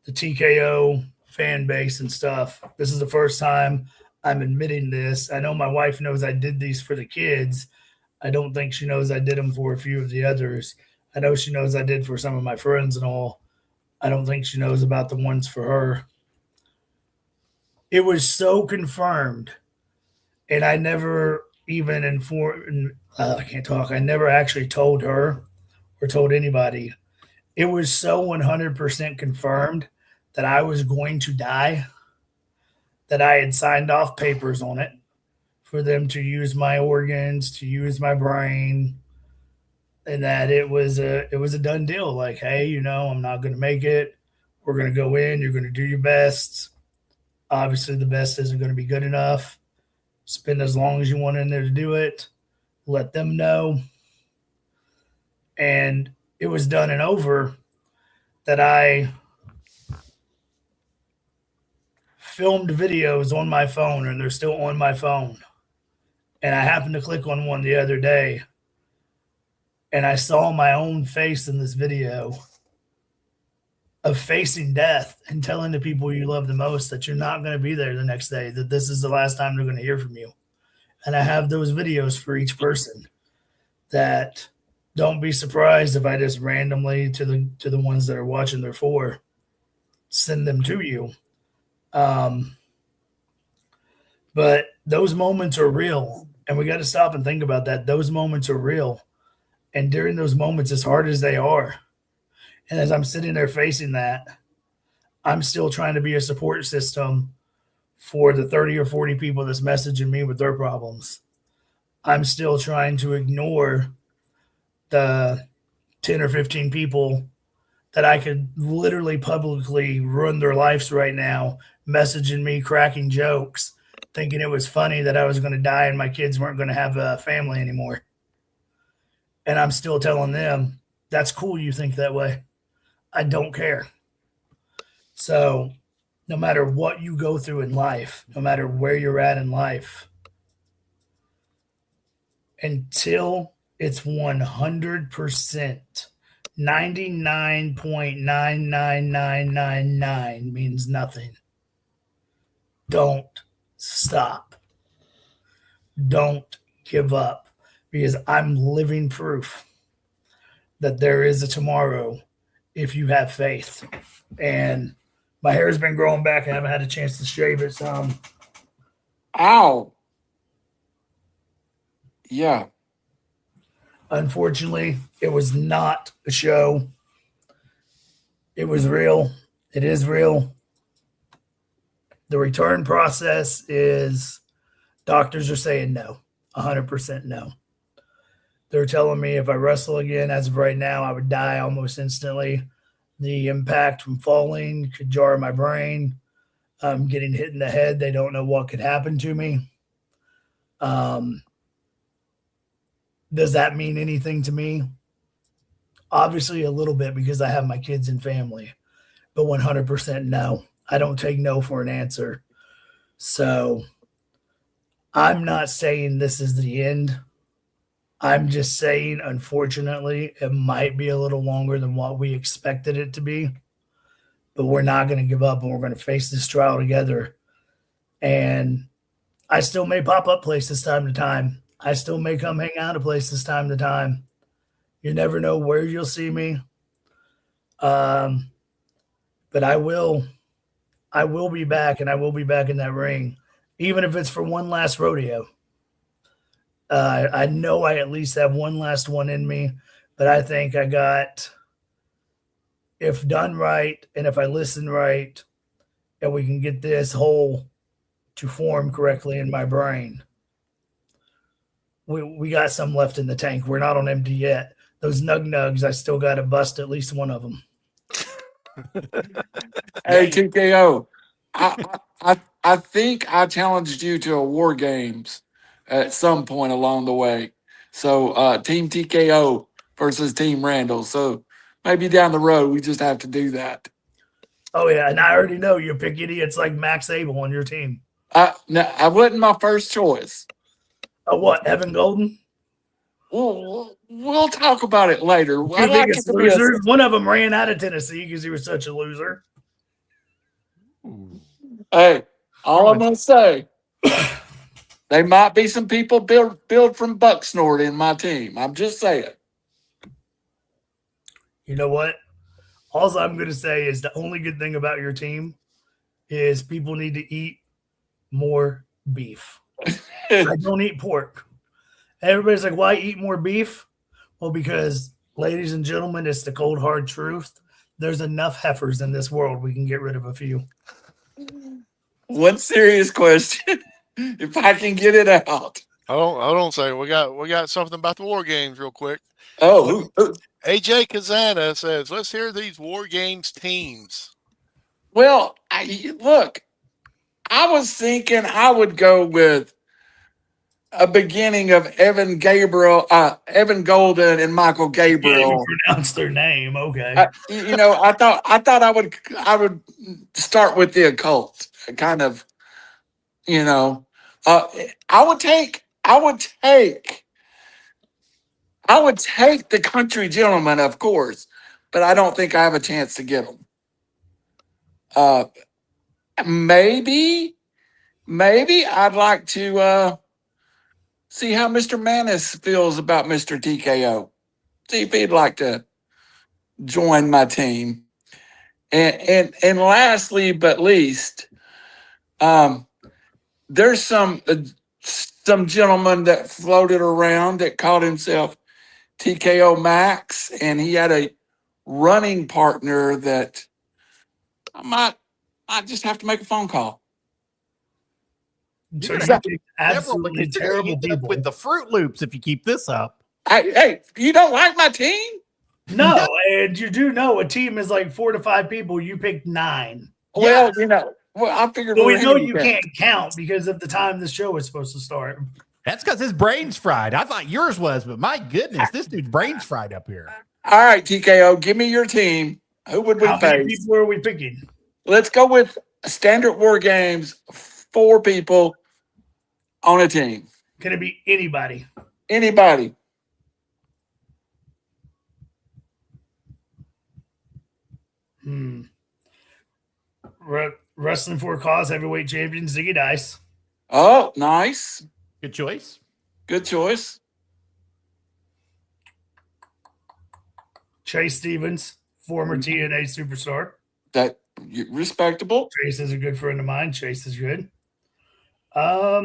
the TKO fan base and stuff. This is the first time I'm admitting this. I know my wife knows I did these for the kids. I don't think she knows I did them for a few of the others. I know she knows I did for some of my friends and all. I don't think she knows about the ones for her. It was so confirmed, and I never even informed. I can't talk. I never actually told her or told anybody. it was so 100% confirmed that I was going to die that I had signed off papers on it for them to use my organs, to use my brain, and that it was a done deal. Like, hey, you know, I'm not going to make it. We're going to go in. You're going to do your best. Obviously, the best isn't going to be good enough. Spend as long as you want in there to do it. Let them know. And it was done and over that I filmed videos on my phone, and they're still on my phone. And I happened to click on one the other day, and I saw my own face in this video of facing death and telling the people you love the most that you're not going to be there the next day, that this is the last time they're going to hear from you. And I have those videos for each person. That don't be surprised if I just randomly to the ones that are watching their for send them to you. But those moments are real, and we got to stop and think about that. Those moments are real. And during those moments, as hard as they are, and as I'm sitting there facing that, I'm still trying to be a support system for the 30 or 40 people that's messaging me with their problems. I'm still trying to ignore the 10 or 15 people that I could literally publicly ruin their lives right now, messaging me, cracking jokes, thinking it was funny that I was going to die and my kids weren't going to have a family anymore. And I'm still telling them, that's cool you think that way. I don't care. So no matter what you go through in life, no matter where you're at in life, until it's 100%, 99.99999 means nothing. Don't stop. Don't give up, because I'm living proof that there is a tomorrow if you have faith. And my hair has been growing back. I haven't had a chance to shave it some. Ow. Yeah. Unfortunately, it was not a show. It was real. It is real. The return process is, doctors are saying no, 100% no. They're telling me if I wrestle again, as of right now, I would die almost instantly. The impact from falling could jar my brain. Getting hit in the head, they don't know what could happen to me. Does that mean anything to me? Obviously a little bit, because I have my kids and family, but 100% no. I don't take no for an answer. So I'm not saying this is the end. I'm just saying, unfortunately, it might be a little longer than what we expected it to be, but we're not going to give up, and we're going to face this trial together. And I still may pop up places time to time. I still may come hang out at places time to time. You never know where you'll see me. But I will be back, and I will be back in that ring, even if it's for one last rodeo. I know I at least have one last one in me, but I think I got, if done right, and if I listen right, and we can get this whole to form correctly in my brain, we got some left in the tank. We're not on empty yet. Those nugs, I still got to bust at least one of them. Hey, TKO, I think I challenged you to a War Games at some point along the way. So Team TKO versus Team Randall. So maybe down the road we just have to do that. Oh yeah, and I already know you pick idiots like Max Abel on your team. No, I wasn't my first choice. What, Evan Golden? We'll talk about it later. Two I like biggest it to be a- losers. One of them ran out of Tennessee because he was such a loser. Hey, all I'm gonna say, there might be some people build from Bucksnort in my team. I'm just saying. You know what? All I'm going to say is the only good thing about your team is people need to eat more beef. I don't eat pork. Everybody's like, why eat more beef? Well, because Ladies and gentlemen, it's the cold hard truth. There's enough heifers in this world. We can get rid of a few. One serious question, if I can get it out. Hold on, say we got something about the war games real quick. Oh, AJ Kazana says, "Let's hear these war games teams." well, look, I was thinking I would go with a beginning of Evan Golden and Michael Gabriel. Pronounce their name. Okay. I thought I would start with the occult, kind of. I would take the country gentleman, of course, but I don't think I have a chance to get them. Maybe I'd like to see how Mr. Manis feels about Mr. TKO. See if he'd like to join my team. And lastly, but least, there's some gentleman that floated around that called himself TKO Max, and he had a running partner that I might just have to make a phone call. So You're you gonna have picked Several, absolutely because you're gonna terrible end up people. with the Fruit Loops if you keep this up. Hey, you don't like my team? No, and you do know a team is like 4 to 5 people. You picked 9. Well, I figured. But we know handicap. you can't count because of the time the show is supposed to start. That's because his brain's fried. I thought yours was, but my goodness, this dude's brain's fried up here. All right, TKO, give me your team. Who would we How many face? people are we picking? Let's go with standard war games. 4 people on a team. Can it be anybody? Anybody. Wrestling for a Cause heavyweight champion Ziggy Dice. Oh, nice. Good choice. Good choice. Chase Stevens, former TNA superstar. That respectable. Chase is a good friend of mine. Chase is good. A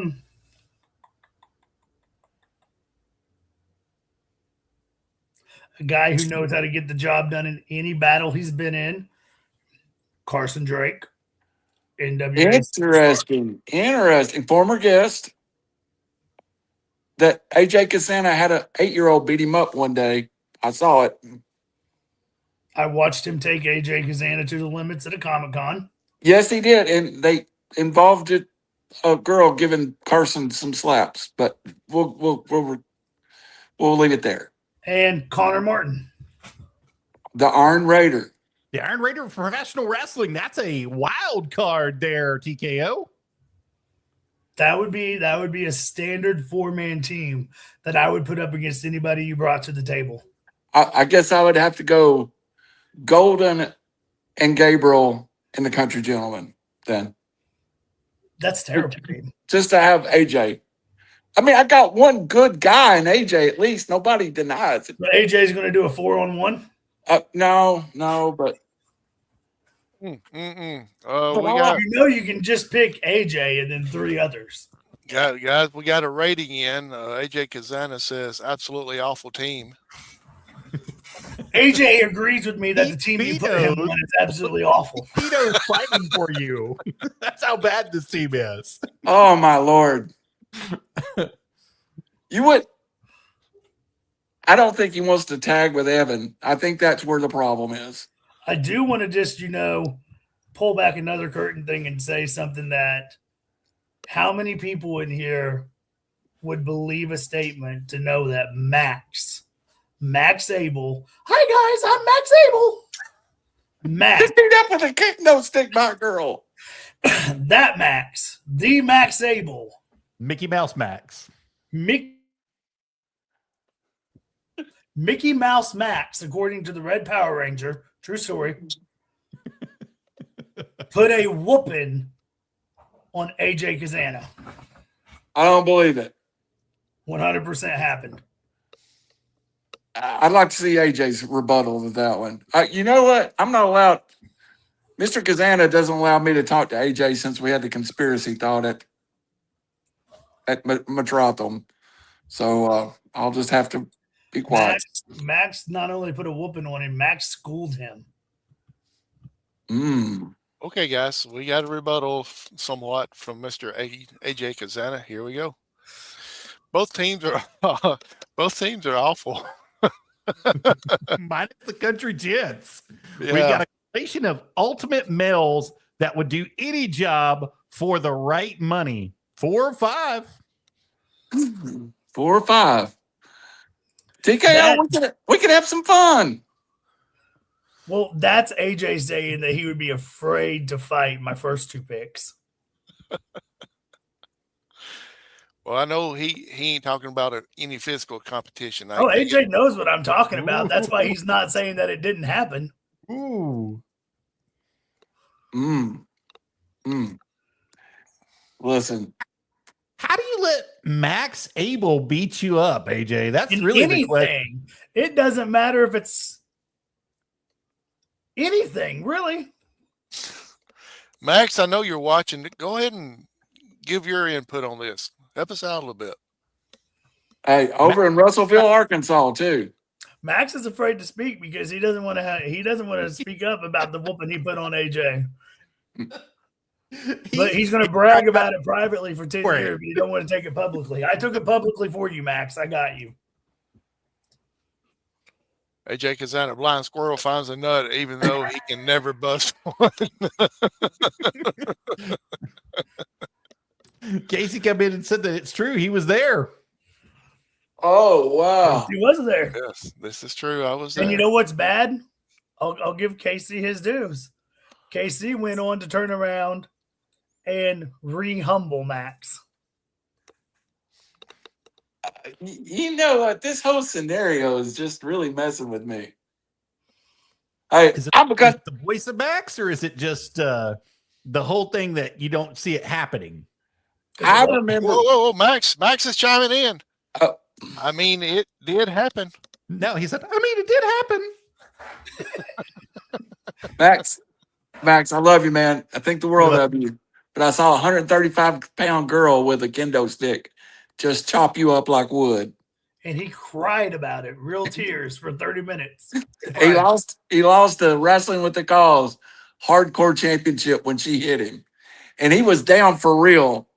guy who knows how to get the job done in any battle he's been in. Carson Drake. NWA. Interesting. Former guest. That AJ Cassana had an 8-year-old beat him up one day. I saw it. I watched him take AJ Kazana to the limits at a Comic-Con. Yes, he did. And they involved a girl giving Carson some slaps, but we'll leave it there. And Connor Martin. The Iron Raider. The Iron Raider of professional wrestling. That's a wild card there, TKO. That would be a standard 4-man team that I would put up against anybody you brought to the table. I guess I would have to go Golden and Gabriel and the Country Gentleman then. That's terrible, team. Just to have AJ. I mean, I got one good guy in AJ at least. Nobody denies it. But AJ's going to do a 4-on-1? No, but. You can just pick AJ and then 3 others. Guys, we got a rating in. AJ Kazana says, absolutely awful team. AJ agrees with me that the team you put him on is absolutely awful. Tito's fighting for you. That's how bad this team is. Oh, my Lord. I don't think he wants to tag with Evan. I think that's where the problem is. I do want to just, pull back another curtain thing and say something that how many people in here would believe a statement to know that Max Abel, hi guys, I'm Max Abel. Max. Just beat up with a kick no stick by a girl. That Max, the Max Abel. Mickey Mouse Max. Mickey Mouse Max, according to the Red Power Ranger, true story, put a whooping on AJ Kazana. I don't believe it. 100% happened. I'd like to see AJ's rebuttal to that one. You know what? I'm not allowed. Mr. Kazana doesn't allow me to talk to AJ since we had the conspiracy thought at Matratham. So I'll just have to Be quiet. Max not only put a whooping on him, Max schooled him. Okay, guys, we got a rebuttal somewhat from Mr. AJ Kazana. Here we go. Both teams are awful. Minus the country gents. Yeah. We got a combination of ultimate males that would do any job for the right money. 4 or 5. 4 or 5. TKO, we could have some fun. Well, that's AJ saying that he would be afraid to fight my first 2 picks. Well, I know he ain't talking about any physical competition. AJ knows what I'm talking about. That's why he's not saying that it didn't happen. Ooh. Listen. How do you let Max Abel beat you up, AJ? That's In really anything. the question. It doesn't matter if it's anything, really. Max, I know you're watching. Go ahead and give your input on this. Help us out a little bit. Hey, over in Russellville, Arkansas, too. Max is afraid to speak because he doesn't want to speak up about the whooping he put on AJ. But he's going to brag about it privately for 10 years, but he don't want to take it publicly. I took it publicly for you, Max. I got you. AJ Kazan, a blind squirrel finds a nut, even though he can never bust one. Casey came in and said that it's true. He was there. Oh, wow. He was there. Yes, this is true. I was there. And you know what's bad? I'll give Casey his dues. Casey went on to turn around and re-humble Max. You know what? This whole scenario is just really messing with me. Hey, Is it the voice of Max, or is it just the whole thing that you don't see it happening? I remember. Whoa, Max is chiming in. I mean, it did happen. No, he said, I mean, it did happen. Max, I love you, man. I think the world of you. But I saw a 135-pound girl with a kendo stick just chop you up like wood. And he cried about it, real tears for 30 minutes. He lost the Wrestling with the Cause hardcore championship when she hit him. And he was down for real.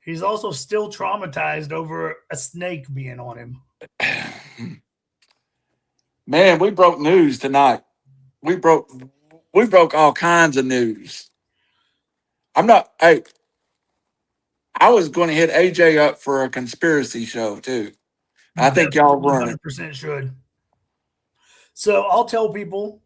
He's also still traumatized over a snake being on him. Man, we broke news tonight. We broke all kinds of news. I was going to hit AJ up for a conspiracy show too. I think y'all run it. 100% should. So I'll tell people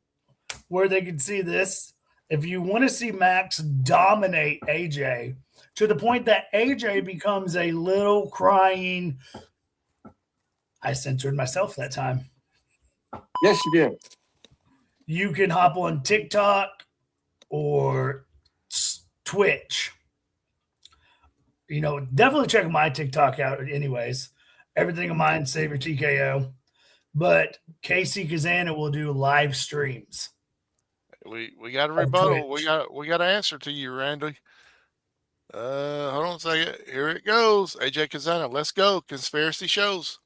where they can see this. If you want to see Max dominate AJ to the point that AJ becomes a little crying, I censored myself that time. Yes, you did. You can hop on TikTok or Twitch. You know, definitely check my TikTok out anyways. Everything of mine, Savoir TKO. But Casey Kazana will do live streams. We got a rebuttal. We got an answer to you, Randy. Hold on a second. Here it goes. AJ Kazana, let's go. Conspiracy shows.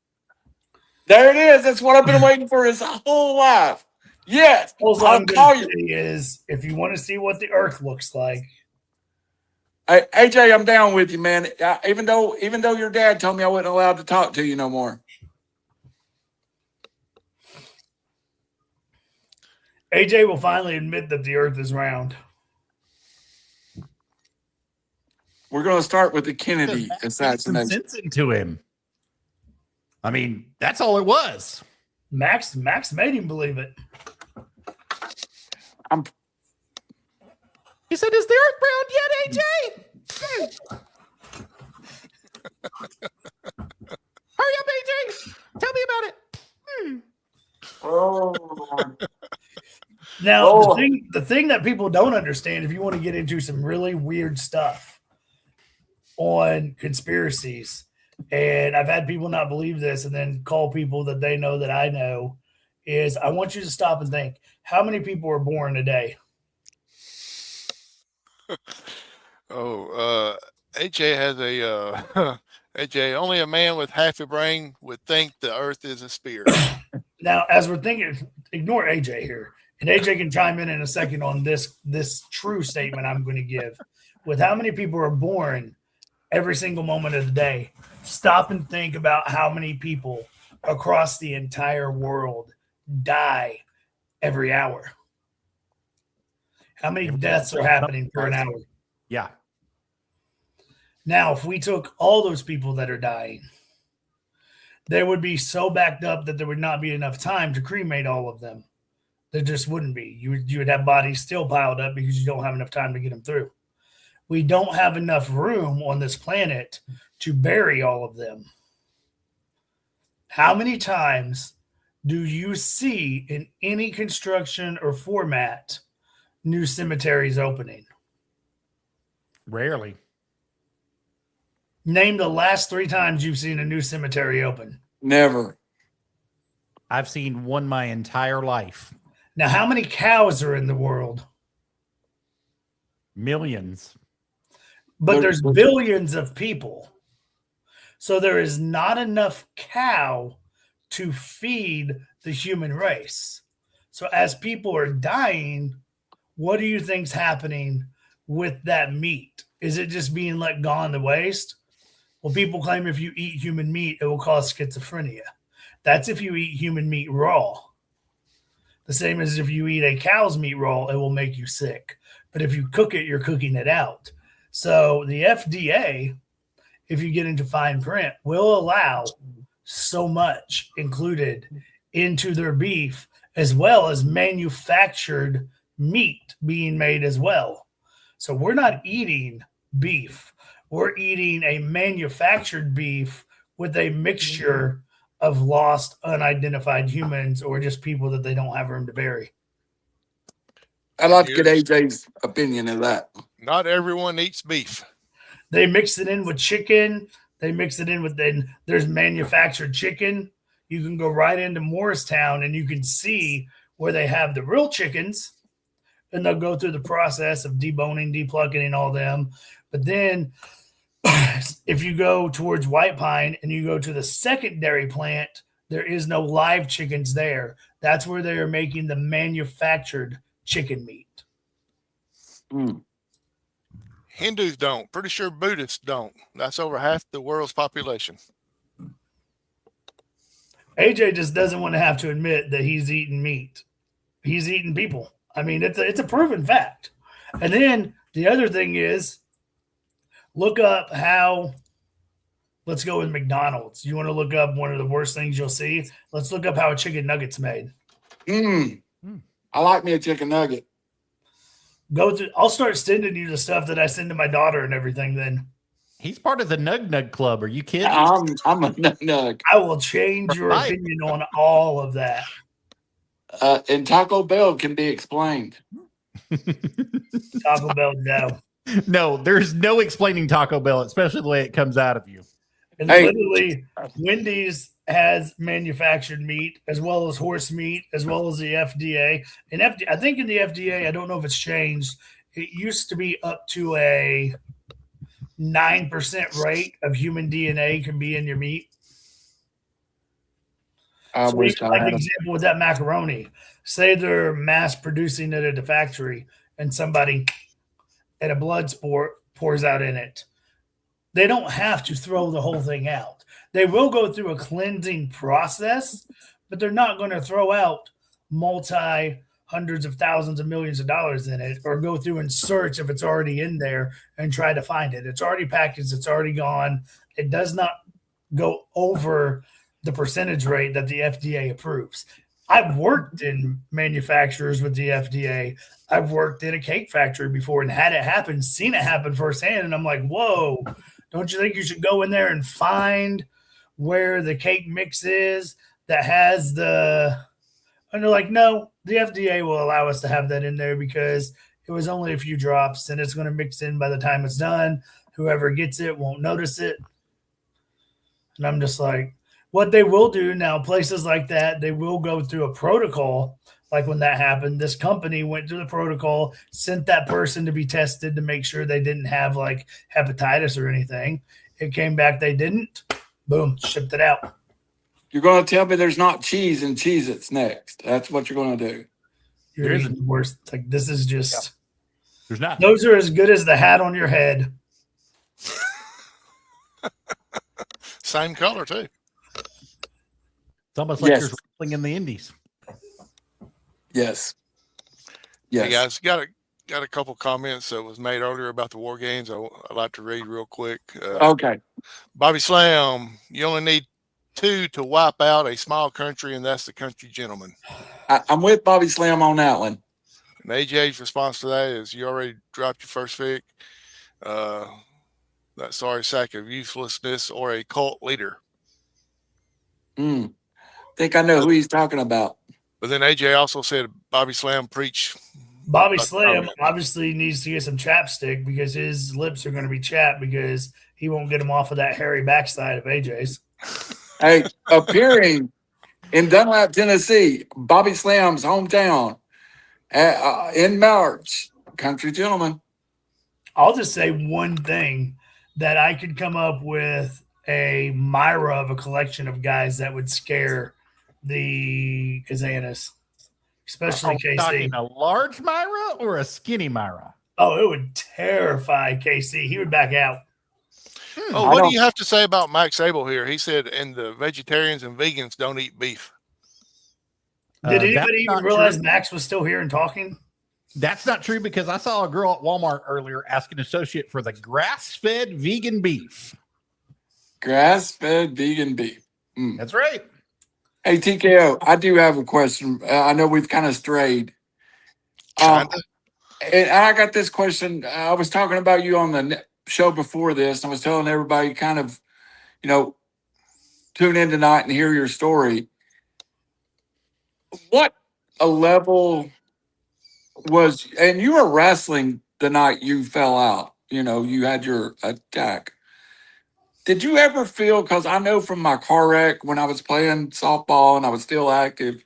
There it is. That's what I've been waiting for his whole life. Yes. Also, I'll call you. Is if you want to see what the Earth looks like. Hey, AJ, I'm down with you, man. Even though your dad told me I wasn't allowed to talk to you no more. AJ will finally admit that the Earth is round. We're going to start with the Kennedy assassination. Sense into him. I mean, that's all it was. Max made him believe it. He said, "Is the Earth round yet, AJ? Hurry up, AJ! Tell me about it." Oh. Now, the thing that people don't understand, if you want to get into some really weird stuff on conspiracies, and I've had people not believe this and then call people that they know that I know, is I want you to stop and think, how many people are born a day? AJ has AJ, only a man with half a brain would think the Earth is a sphere. Now, as we're thinking, ignore AJ here, and AJ can chime in a second on this true statement I'm going to give. With how many people are born every single moment of the day, stop and think about how many people across the entire world die every hour. How many deaths are happening per an hour? Yeah. Now, if we took all those people that are dying, they would be so backed up that there would not be enough time to cremate all of them. There just wouldn't be. You would have bodies still piled up because you don't have enough time to get them through. We don't have enough room on this planet to bury all of them. How many times do you see in any construction or format new cemeteries opening? Rarely. Name the last 3 times you've seen a new cemetery open. Never. I've seen one my entire life. Now, how many cows are in the world? Millions. But there's billions of people. So there is not enough cow to feed the human race. So as people are dying, what do you think's happening with that meat? Is it just being let gone to waste? Well, people claim if you eat human meat, it will cause schizophrenia. That's if you eat human meat raw. The same as if you eat a cow's meat raw, it will make you sick. But if you cook it, you're cooking it out. So the FDA, if you get into fine print, will allow so much included into their beef, as well as manufactured meat being made as well. So we're not eating beef. We're eating a manufactured beef with a mixture of lost, unidentified humans or just people that they don't have room to bury. I'd like to get AJ's opinion of that. Not everyone eats beef. They mix it in with chicken. They mix it in with, then there's manufactured chicken. You can go right into Morristown and you can see where they have the real chickens, and they'll go through the process of deboning, deplucking, and all them. But then if you go towards White Pine and you go to the secondary plant, there is no live chickens there. That's where they are making the manufactured chicken meat. Mm. Hindus don't. Pretty sure Buddhists don't. That's over half the world's population. AJ just doesn't want to have to admit that he's eating meat. He's eating people. I mean, it's a proven fact. And then the other thing is, look up how, let's go with McDonald's. You want to look up one of the worst things you'll see? Let's look up how a chicken nugget's made. I like me a chicken nugget. Go through. I'll start sending you the stuff that I send to my daughter and everything then. He's part of the Nug Nug Club. Are you kidding? I'm a nug. I will change your opinion on all of that. And Taco Bell can be explained. Taco Bell, no. No, there's no explaining Taco Bell, especially the way it comes out of you. And literally, Wendy's has manufactured meat as well as horse meat, as well as the FDA. And I think in the FDA, I don't know if it's changed. It used to be up to a 9% rate of human DNA can be in your meat. So like example with that macaroni, say they're mass producing it at a factory and somebody at a blood sport pours out in it. They don't have to throw the whole thing out. They will go through a cleansing process, but they're not going to throw out hundreds of thousands of millions of dollars in it or go through and search if it's already in there and try to find it. It's already packaged. It's already gone. It does not go over the percentage rate that the FDA approves. I've worked in manufacturers with the FDA. I've worked in a cake factory before and had it happen, seen it happen firsthand. And I'm like, whoa, don't you think you should go in there and find where the cake mix is that has the, and they're like, no, the FDA will allow us to have that in there because it was only a few drops and it's going to mix in by the time it's done. Whoever gets it won't notice it. And I'm just like, what they will do now, places like that, they will go through a protocol. Like when that happened, this company went through the protocol, sent that person to be tested to make sure they didn't have like hepatitis or anything. It came back. They didn't. Boom. Shipped it out. You're going to tell me there's not cheese and Cheez-Its next. That's what you're going to do. You're There eating isn't. worse. Like, this is just. There's not. Those are as good as the hat on your head. Same color too. It's almost like Yes. there's wrestling in the Indies. Yes. Hey Yes. guys, got a couple comments that was made earlier about the war games. I'd like to read real quick. Okay. Bobby Slam, you only need 2 to wipe out a small country, and that's the country gentleman. I'm with Bobby Slam on that one. And AJ's response to that is, you already dropped your first pick. That sorry sack of uselessness or a cult leader. Think I know who he's talking about. But then AJ also said, Bobby Slam preach. Bobby about Slam comment. obviously needs to get some chapstick because his lips are going to be chapped because he won't get them off of that hairy backside of AJ's. Hey, appearing in Dunlap, Tennessee, Bobby Slam's hometown, in March, country gentleman. I'll just say one thing that I could come up with a Myra of a collection of guys that would scare the Kazanas, especially Are we talking KC. a large Myra or a skinny Myra? Oh, it would terrify KC. He would back out. Oh, what do you have to say about Mike Sable here? He said, and the vegetarians and vegans don't eat beef. Did That's anybody even not realize true. Max was still here and talking? That's not true because I saw a girl at Walmart earlier ask an associate for the grass-fed vegan beef. Grass-fed vegan beef. That's right. Hey, TKO, I do have a question. I know we've kind of strayed. And I got this question. I was talking about you on the show before this. I was telling everybody kind of, tune in tonight and hear your story. What a level was, and you were wrestling the night you fell out, you had your attack. Did you ever feel, because I know from my car wreck when I was playing softball and I was still active,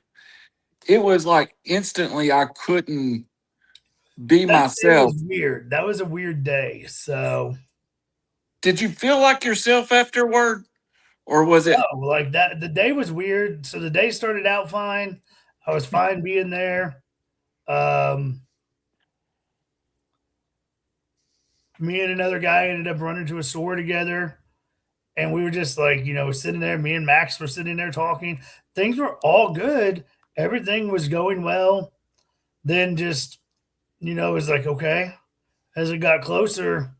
it was like instantly I couldn't be That day myself. was weird. That was a weird day. So, Did you feel like yourself afterward? Or was it? no, like that, the day was weird. So the day started out fine. I was fine being there. Me and another guy ended up running to a store together. And we were just like, sitting there. Me and Max were sitting there talking. Things were all good. Everything was going well. Then just, it was like, okay. As it got closer,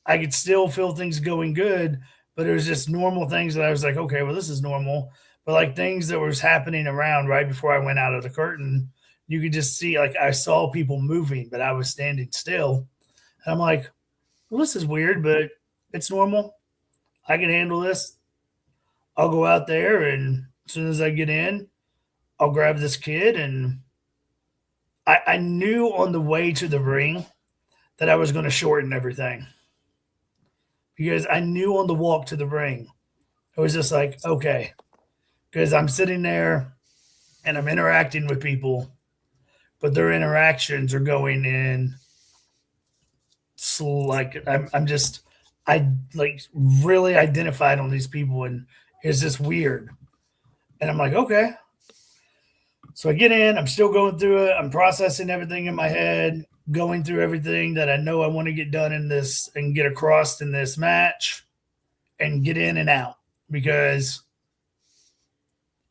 I could still feel things going good. But it was just normal things that I was like, okay, well, this is normal. But like things that was happening around right before I went out of the curtain, you could just see, like I saw people moving, but I was standing still. And I'm like, well, this is weird, but it's normal. I can handle this. I'll go out there, and as soon as I get in, I'll grab this kid. And I knew on the way to the ring that I was going to shorten everything. Because I knew on the walk to the ring, it was just like, okay, because I'm sitting there and I'm interacting with people, but their interactions are going in like I like really identified on these people, and it's just weird. And I'm like, okay. So I get in, I'm still going through it. I'm processing everything in my head, going through everything that I know I want to get done in this and get across in this match and get in and out, because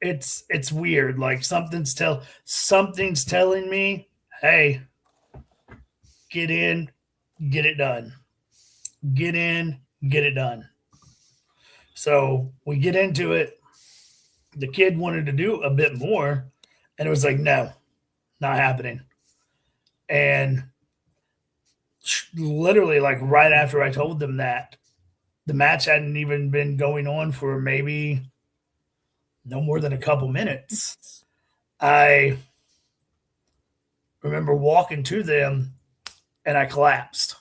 it's weird. Like something's telling me, hey, get in, get it done. Get in, get it done. So we get into it. The kid wanted to do a bit more, and it was like, no, not happening. And literally, like right after I told them that, the match hadn't even been going on for maybe no more than a couple minutes. I remember walking to them and I collapsed.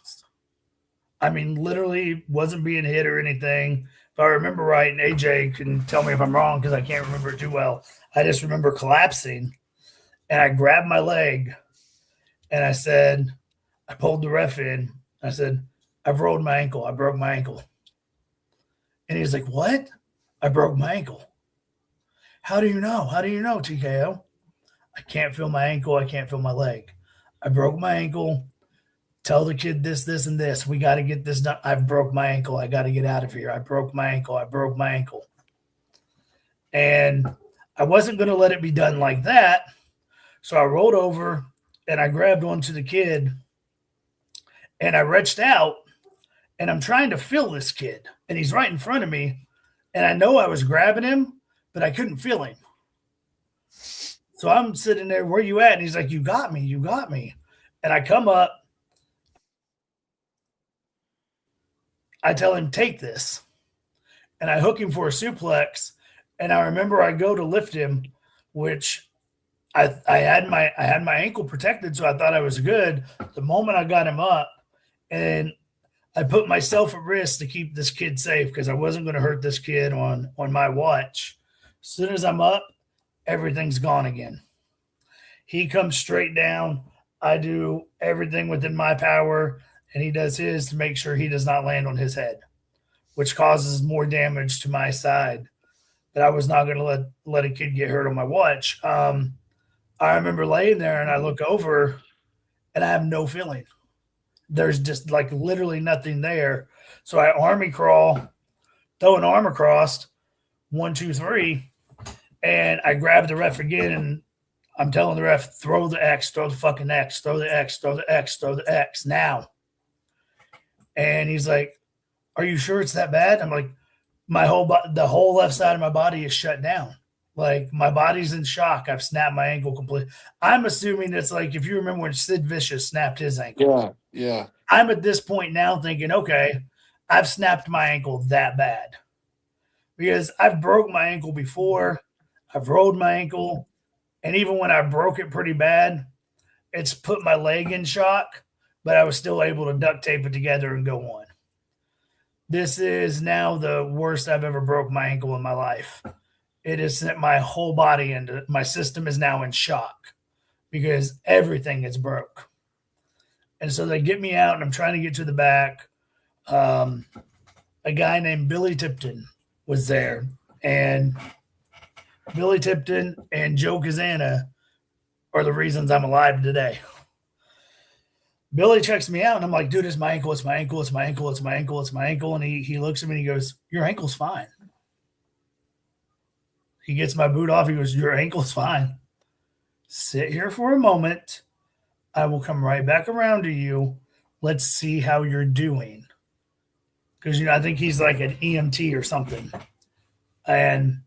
I mean, literally wasn't being hit or anything. If I remember right, and AJ can tell me if I'm wrong because I can't remember it too well. I just remember collapsing, and I grabbed my leg, and I said, I pulled the ref in. I said, I've rolled my ankle. I broke my ankle. And he's like, what? I broke my ankle. How do you know? How do you know, TKO? I can't feel my ankle. I can't feel my leg. I broke my ankle. Tell the kid this, this, and this. We got to get this done. I broke my ankle. I got to get out of here. I broke my ankle. I broke my ankle. And I wasn't going to let it be done like that. So I rolled over and I grabbed onto the kid and I reached out and I'm trying to feel this kid. And he's right in front of me. And I know I was grabbing him, but I couldn't feel him. So I'm sitting there, where you at? And he's like, you got me. You got me. And I come up. I tell him, take this. And I hook him for a suplex. And I remember I go to lift him, which I had my ankle protected, so I thought I was good. The moment I got him up, and I put myself at risk to keep this kid safe because I wasn't going to hurt this kid on my watch. As soon as I'm up, everything's gone again. He comes straight down. I do everything within my power, and he does his to make sure he does not land on his head, which causes more damage to my side. But I was not going to let a kid get hurt on my watch. I remember laying there and I look over and I have no feeling. There's just like literally nothing there. So I army crawl, throw an arm across, 1, 2, 3, and I grab the ref again and I'm telling the ref, throw the X, throw the fucking X, throw the X, throw the X, throw the X now. And he's like, are you sure it's that bad? I'm like, the whole left side of my body is shut down. Like my body's in shock. I've snapped my ankle completely. I'm assuming it's like, if you remember when Sid Vicious snapped his ankle. Yeah. I'm at this point now thinking, okay, I've snapped my ankle that bad. Because I've broke my ankle before. I've rolled my ankle. And even when I broke it pretty bad, it's put my leg in shock, but I was still able to duct tape it together and go on. This is now the worst I've ever broke my ankle in my life. It has sent my whole body into, my system is now in shock because everything is broke. And so they get me out and I'm trying to get to the back. A guy named Billy Tipton was there, and Billy Tipton and Joe Kazana are the reasons I'm alive today. Billy checks me out and I'm like, dude, it's my ankle, it's my ankle, it's my ankle, it's my ankle, it's my ankle. And he looks at me and he goes, your ankle's fine. He gets my boot off. He goes, your ankle's fine. Sit here for a moment. I will come right back around to you. Let's see how you're doing. Because, I think he's like an EMT or something. And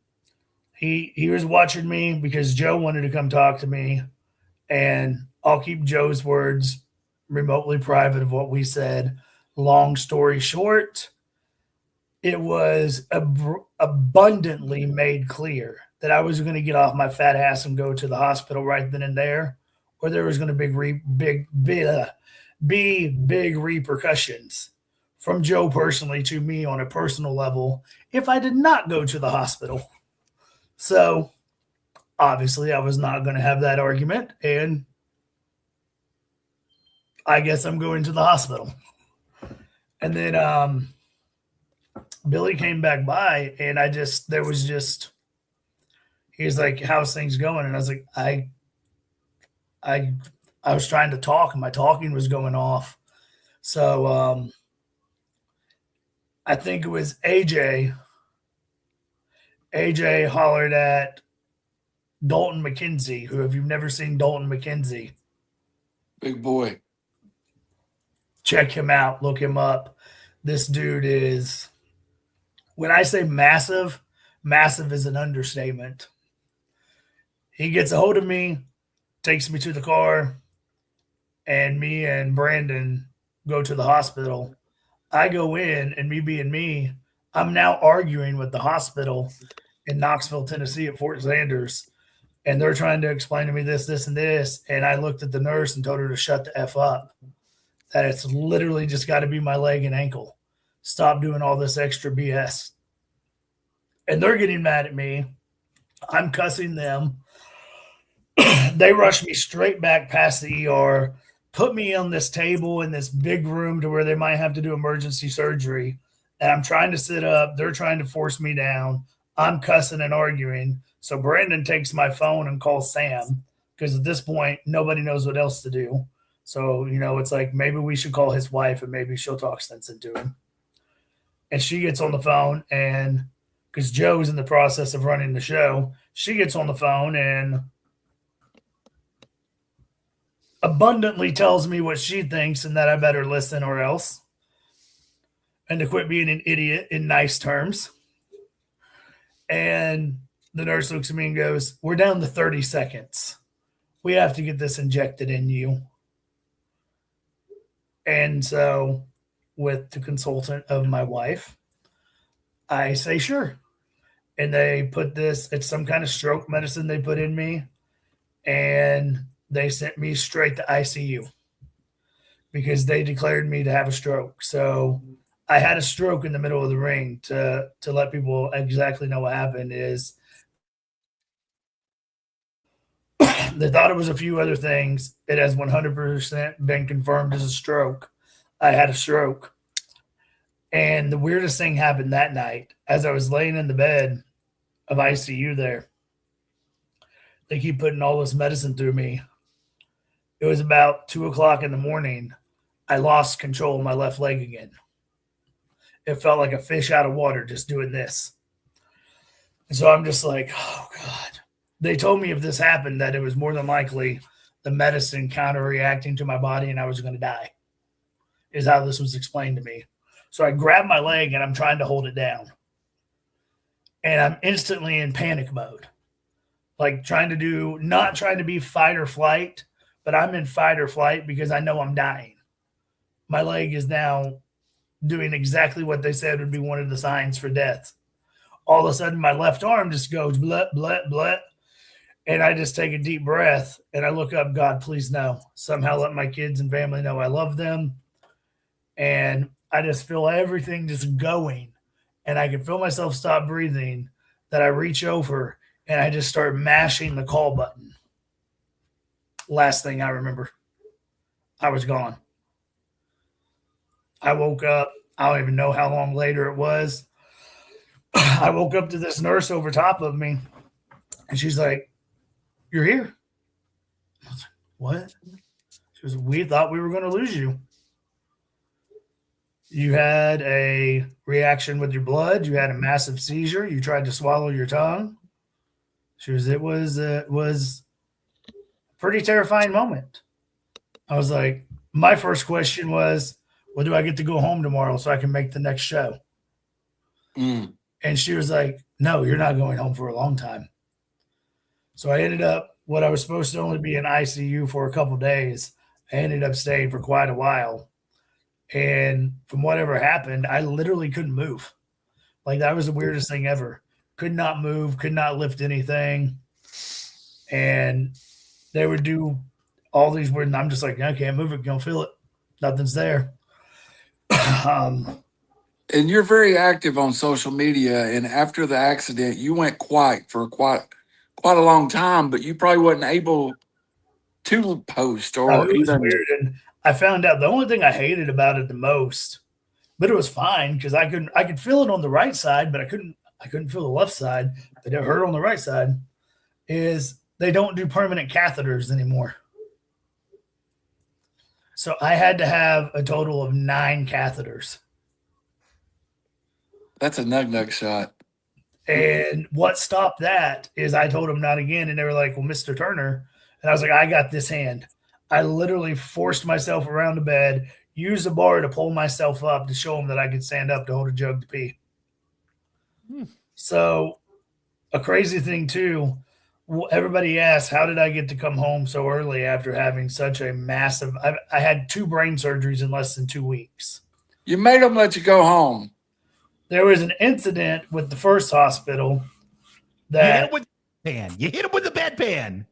he was watching me because Joe wanted to come talk to me. And I'll keep Joe's words remotely private of what we said. Long story short, it was abundantly made clear that I was going to get off my fat ass and go to the hospital right then and there, or there was going to be big repercussions from Joe personally to me on a personal level if I did not go to the hospital. So obviously I was not going to have that argument, and I guess I'm going to the hospital. And then Billy came back by, and he was like, how's things going? And I was like, I was trying to talk, and my talking was going off. So I think it was AJ. AJ hollered at Dalton McKenzie, who, if you've never seen Dalton McKenzie, Big boy. check him out, look him up. This dude is, when I say massive, massive is an understatement. He gets a hold of me, takes me to the car, and me and Brandon go to the hospital. I go in, and me being me, I'm now arguing with the hospital in Knoxville, Tennessee at Fort Sanders, and they're trying to explain to me this, and this, and I looked at the nurse and told her to shut the F up, that it's literally just got to be my leg and ankle. Stop doing all this extra BS. And they're getting mad at me. I'm cussing them. They rush me straight back past the ER, put me on this table in this big room to where they might have to do emergency surgery. and I'm trying to sit up. They're trying to force me down. I'm cussing and arguing. So Brandon takes my phone and calls Sam because at this point, nobody knows what else to do. So, it's like maybe we should call his wife and maybe she'll talk sense into him. And she gets on the phone, and because Joe's in the process of running the show, she gets on the phone and abundantly tells me what she thinks and that I better listen or else. And to quit being an idiot in nice terms. And the nurse looks at me and goes, "We're down to 30 seconds. We have to get this injected in you." And so, with the consultant of my wife, I say, "Sure." And they put this, it's some kind of stroke medicine they put in me. And they sent me straight to ICU because they declared me to have a stroke. So I had a stroke in the middle of the ring. To let people exactly know what happened is they thought it was a few other things. It has 100% been confirmed as a stroke. I had a stroke. And the weirdest thing happened that night as I was laying in the bed of ICU there. They keep putting all this medicine through me. It was about 2:00 in the morning. I lost control of my left leg again. It felt like a fish out of water just doing this. And so I'm just like, oh God. They told me if this happened that it was more than likely the medicine counter-reacting to my body and I was going to die, is how this was explained to me. So I grab my leg and I'm trying to hold it down. And I'm instantly in panic mode. Like not trying to be fight or flight, but I'm in fight or flight because I know I'm dying. My leg is now doing exactly what they said would be one of the signs for death. All of a sudden, my left arm just goes blah, blah, blah. And I just take a deep breath and I look up, God, please no. Somehow let my kids and family know I love them. And I just feel everything just going. And I can feel myself stop breathing, that I reach over and I just start mashing the call button. Last thing I remember, I was gone. I woke up. I don't even know how long later it was. I woke up to this nurse over top of me, and she's like, "You're here." I was like, "What?" She was, "We thought we were going to lose you. You had a reaction with your blood. You had a massive seizure. You tried to swallow your tongue." She was, it was a pretty terrifying moment. I was like, my first question was, well, do I get to go home tomorrow so I can make the next show? And she was like, no, you're not going home for a long time. So I ended up, what I was supposed to only be in ICU for a couple of days, I ended up staying for quite a while. And from whatever happened, I literally couldn't move. Like, that was the weirdest thing ever. Could not move, could not lift anything. And they would do all these weird, and I'm just like, I can't move it, don't feel it. Nothing's there. And you're very active on social media. And after the accident, you went quiet for quite a long time, but you probably wasn't able to post or it was even. weird. And I found out the only thing I hated about it the most, but it was fine because I could feel it on the right side, but I couldn't feel the left side, but it hurt on the right side, is they don't do permanent catheters anymore. So I had to have a total of 9 catheters. That's a nug shot. And what stopped that is I told them not again. And they were like, well, Mr. Turner. And I was like, I got this hand. I literally forced myself around the bed, used a bar to pull myself up to show them that I could stand up to hold a jug to pee. So a crazy thing too, everybody asks, how did I get to come home so early after having such a massive, I had 2 brain surgeries in less than 2 weeks. You made them let you go home. There was an incident with the first hospital that you hit him with the bedpan.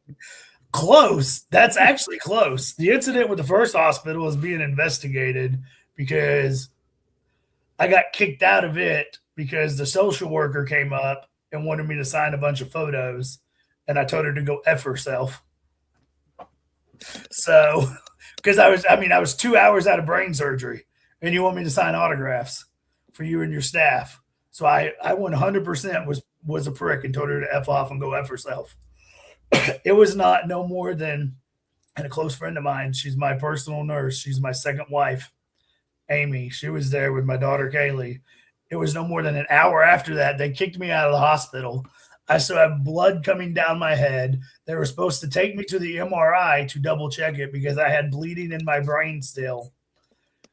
Close. That's actually close. The incident with the first hospital is being investigated because I got kicked out of it because the social worker came up and wanted me to sign a bunch of photos, and I told her to go F herself. So, because I was 2 hours out of brain surgery, and you want me to sign autographs for you and your staff. So I 100% was a prick and told her to F off and go F herself. It was not no more than, and a close friend of mine, she's my personal nurse. She's my second wife, Amy. She was there with my daughter, Kaylee. It was no more than an hour after that. They kicked me out of the hospital. I still have blood coming down my head. They were supposed to take me to the MRI to double check it because I had bleeding in my brain still.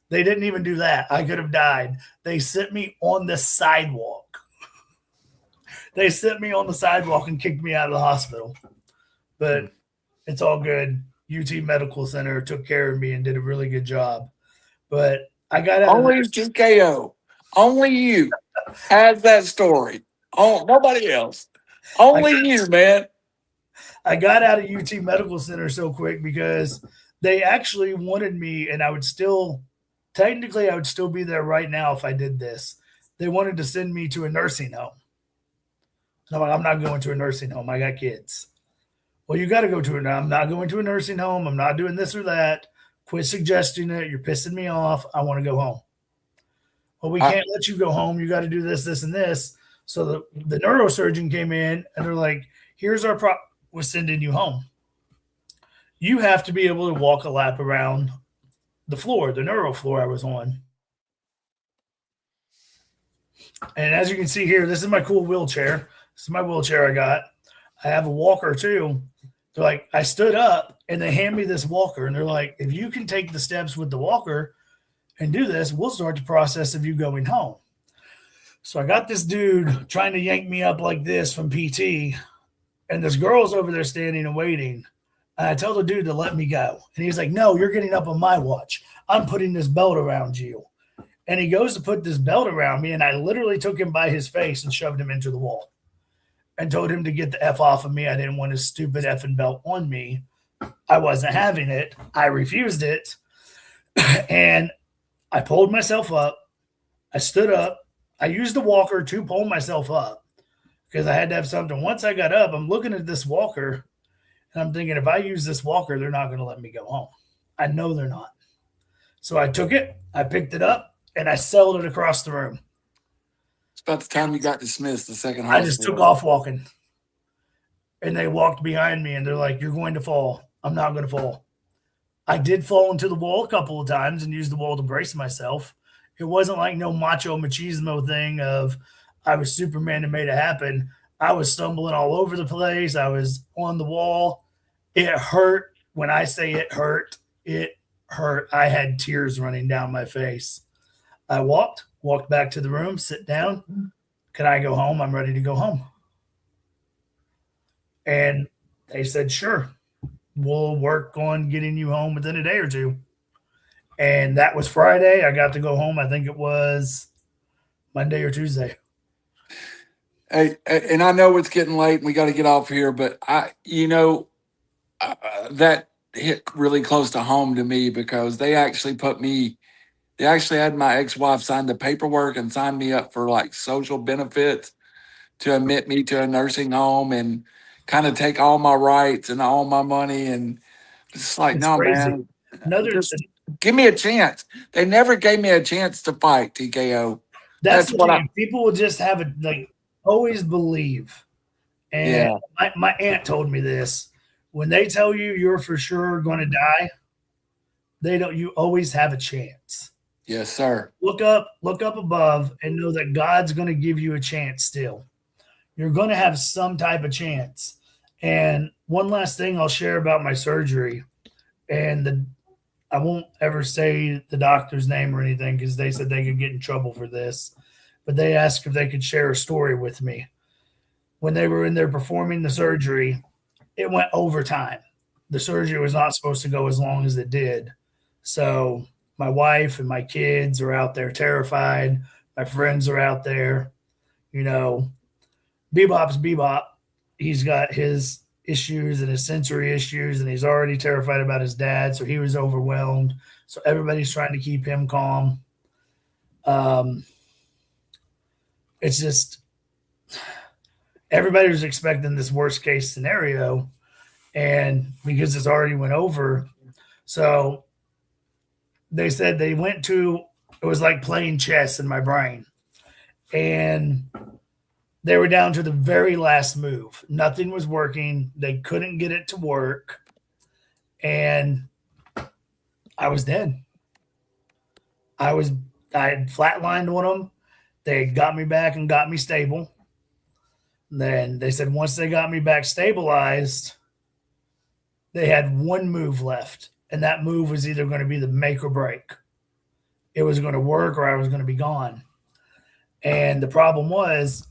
They didn't even do that. I could have died. They sent me on the sidewalk. They sent me on the sidewalk and kicked me out of the hospital. But it's all good. UT Medical Center took care of me and did a really good job. But I got out Only of TKO. Only you has that story. Oh, nobody else. Only you, man. I got out of UT Medical Center so quick because they actually wanted me, and I would still be there right now if I did this. They wanted to send me to a nursing home. And I'm like, I'm not going to a nursing home. I got kids. Well, you got to go to it. I'm not going to a nursing home. I'm not doing this or that. Quit suggesting it. You're pissing me off. I want to go home. Well, we can't let you go home. You got to do this, this, and this. So the neurosurgeon came in and they're like, here's our problem. We're sending you home. You have to be able to walk a lap around the floor, the neuro floor I was on. And as you can see here, this is my cool wheelchair. This is my wheelchair I got. I have a walker too. They're like, I stood up and they hand me this walker and they're like, if you can take the steps with the walker and do this, we'll start the process of you going home. So I got this dude trying to yank me up like this from PT, and this girl's over there standing and waiting. And I tell the dude to let me go. And he's like, no, you're getting up on my watch. I'm putting this belt around you. And he goes to put this belt around me, and I literally took him by his face and shoved him into the wall and told him to get the F off of me. I didn't want his stupid effing belt on me. I wasn't having it. I refused it. And I pulled myself up. I stood up. I used the walker to pull myself up because I had to have something. Once I got up, I'm looking at this walker, and I'm thinking, if I use this walker, they're not going to let me go home. I know they're not. So I took it, I picked it up, and I sailed it across the room. It's about the time you got dismissed the second I just took off walking. And they walked behind me, and they're like, you're going to fall. I'm not going to fall. I did fall into the wall a couple of times and used the wall to brace myself. It wasn't like no macho machismo thing of I was Superman and made it happen. I was stumbling all over the place. I was on the wall. It hurt. When I say it hurt, it hurt. I had tears running down my face. I walked back to the room, sit down. Can I go home? I'm ready to go home. And they said, sure, we'll work on getting you home within a day or two. And that was Friday. I got to go home. I think it was Monday or Tuesday. Hey, and I know it's getting late and we got to get off here, but that hit really close to home to me because they actually had my ex-wife sign the paperwork and sign me up for like social benefits to admit me to a nursing home and kind of take all my rights and all my money. And it's like, It's no, crazy. man, just give me a chance. They never gave me a chance to fight, TKO. That's what people will just have it like always believe. And my aunt told me this. When they tell you you're for sure going to die, you always have a chance. Yes, sir. Look up above and know that God's going to give you a chance still. You're going to have some type of chance. And one last thing I'll share about my surgery, and I won't ever say the doctor's name or anything because they said they could get in trouble for this, but they asked if they could share a story with me. When they were in there performing the surgery, it went overtime. The surgery was not supposed to go as long as it did. So my wife and my kids are out there terrified. My friends are out there. Bebop's Bebop. He's got his issues and his sensory issues, and he's already terrified about his dad, so he was overwhelmed. So everybody's trying to keep him calm. It's just everybody was expecting this worst case scenario, and because it's already went over, so they said it was like playing chess in my brain. and they were down to the very last move. Nothing was working. They couldn't get it to work. And I was dead. I had flatlined on them. They got me back and got me stable. Then they said once they got me back stabilized, they had one move left. And that move was either going to be the make or break. It was going to work or I was going to be gone. And the problem was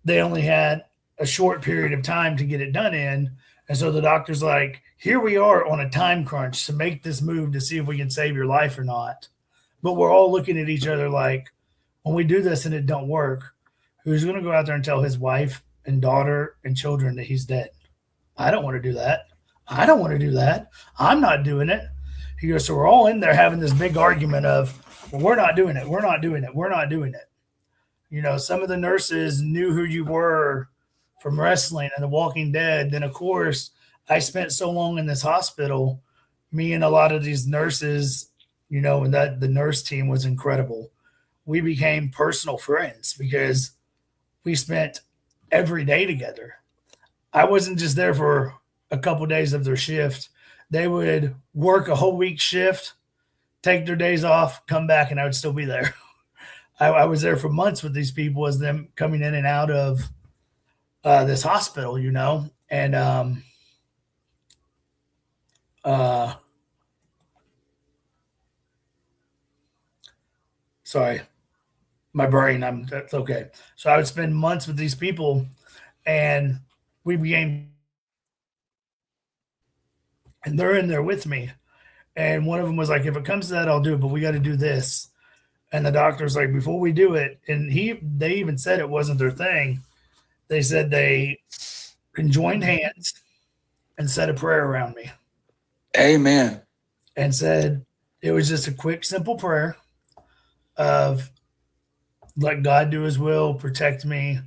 they only had a short period of time to get it done in. And so the doctor's like, here we are on a time crunch to make this move to see if we can save your life or not. But we're all looking at each other like, when we do this and it don't work, who's going to go out there and tell his wife and daughter and children that he's dead? I don't want to do that. I don't want to do that. I'm not doing it. He goes, so we're all in there having this big argument of, well, we're not doing it. We're not doing it. We're not doing it. You know, some of the nurses knew who you were from wrestling and The Walking Dead. Then, of course, I spent so long in this hospital, me and a lot of these nurses, you know, and that the nurse team was incredible. We became personal friends because we spent every day together. I wasn't just there for a couple of days of their shift. They would work a whole week shift, take their days off, come back, and I would still be there. I was there for months with these people as them coming in and out of this hospital, you know, and sorry, my brain, that's okay. So I would spend months with these people and we became, and they're in there with me. And one of them was like, if it comes to that, I'll do it, but we got to do this. And the doctor's like, before we do it, and they even said it wasn't their thing. They said they conjoined hands and said a prayer around me. Amen. And said it was just a quick, simple prayer of let God do his will, protect me.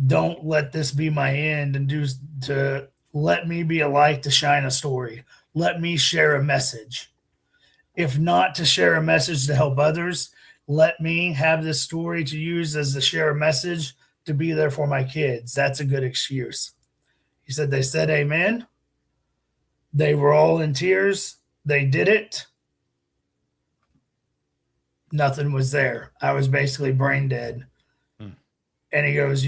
Don't let this be my end, and to let me be a light to shine a story. Let me share a message. If not to share a message to help others, let me have this story to use as to share a message to be there for my kids. That's a good excuse. He said they said amen. They were all in tears. They did it. Nothing was there. I was basically brain dead. And he goes,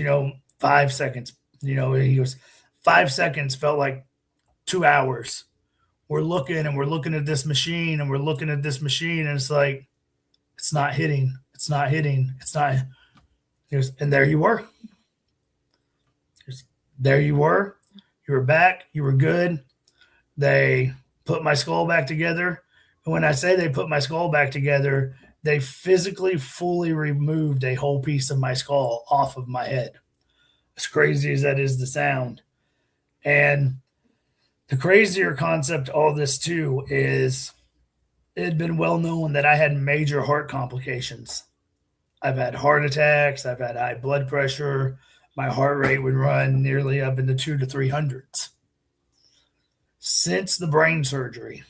5 seconds. He goes, 5 seconds felt like 2 hours. We're looking at this machine and we're looking at this machine and it's like, it's not hitting. It's not hitting. It's not. And there you were. There you were. You were back. You were good. They put my skull back together. And when I say they put my skull back together, they physically fully removed a whole piece of my skull off of my head. As crazy as that is to sound. And the crazier concept of all this too is it had been well known that I had major heart complications. I've had heart attacks. I've had high blood pressure. My heart rate would run nearly up into 200 to 300s. Since the brain surgery,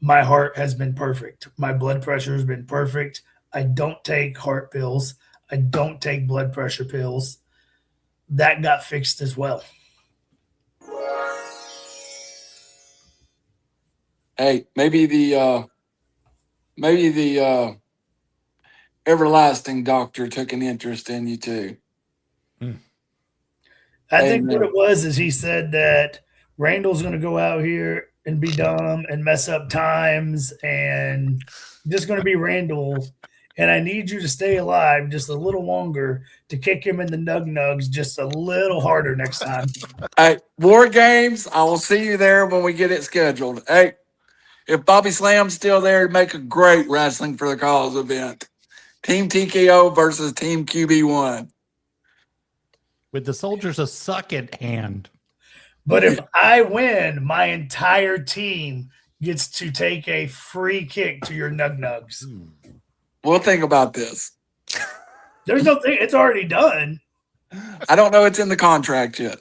my heart has been perfect. My blood pressure has been perfect. I don't take heart pills. I don't take blood pressure pills. That got fixed as well. Hey, maybe the everlasting doctor took an interest in you too. I think what it was is he said that Randall's going to go out here and be dumb and mess up times and just going to be Randall. And I need you to stay alive just a little longer to kick him in the nugs just a little harder next time. Hey, War Games, I will see you there when we get it scheduled. Hey, if Bobby Slam's still there, it'd make a great Wrestling for the Cause event. Team TKO versus Team QB1. With the soldiers a second hand. But if I win, my entire team gets to take a free kick to your nugs. We'll think about this. There's no thing. It's already done. I don't know. It's in the contract yet.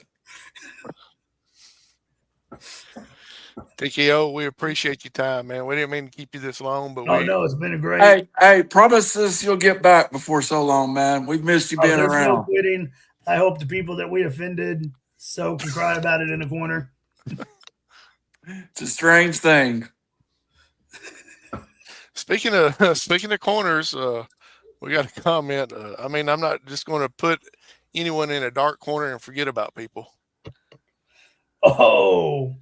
TKO, we appreciate your time, man. We didn't mean to keep you this long, but Oh no, it's been a great. Hey, promise us you'll get back before so long, man. We've missed you being there's no around. quitting. I hope the people that we offended so can cry about it in a corner. It's a strange thing. Speaking of corners, we got a comment. I mean, I'm not just going to put anyone in a dark corner and forget about people. Oh,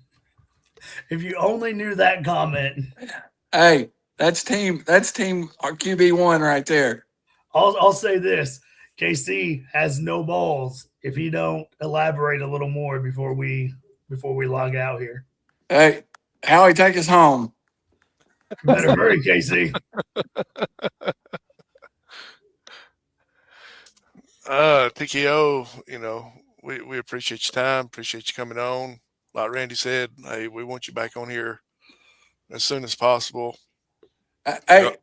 if you only knew that comment. Hey, that's team QB1 right there. I'll say this: KC has no balls if he don't elaborate a little more before we log out here. Hey, Howie, take us home. You better hurry, KC. TKO, we appreciate your time, appreciate you coming on. Like Randy said, hey, we want you back on here as soon as possible. Hey,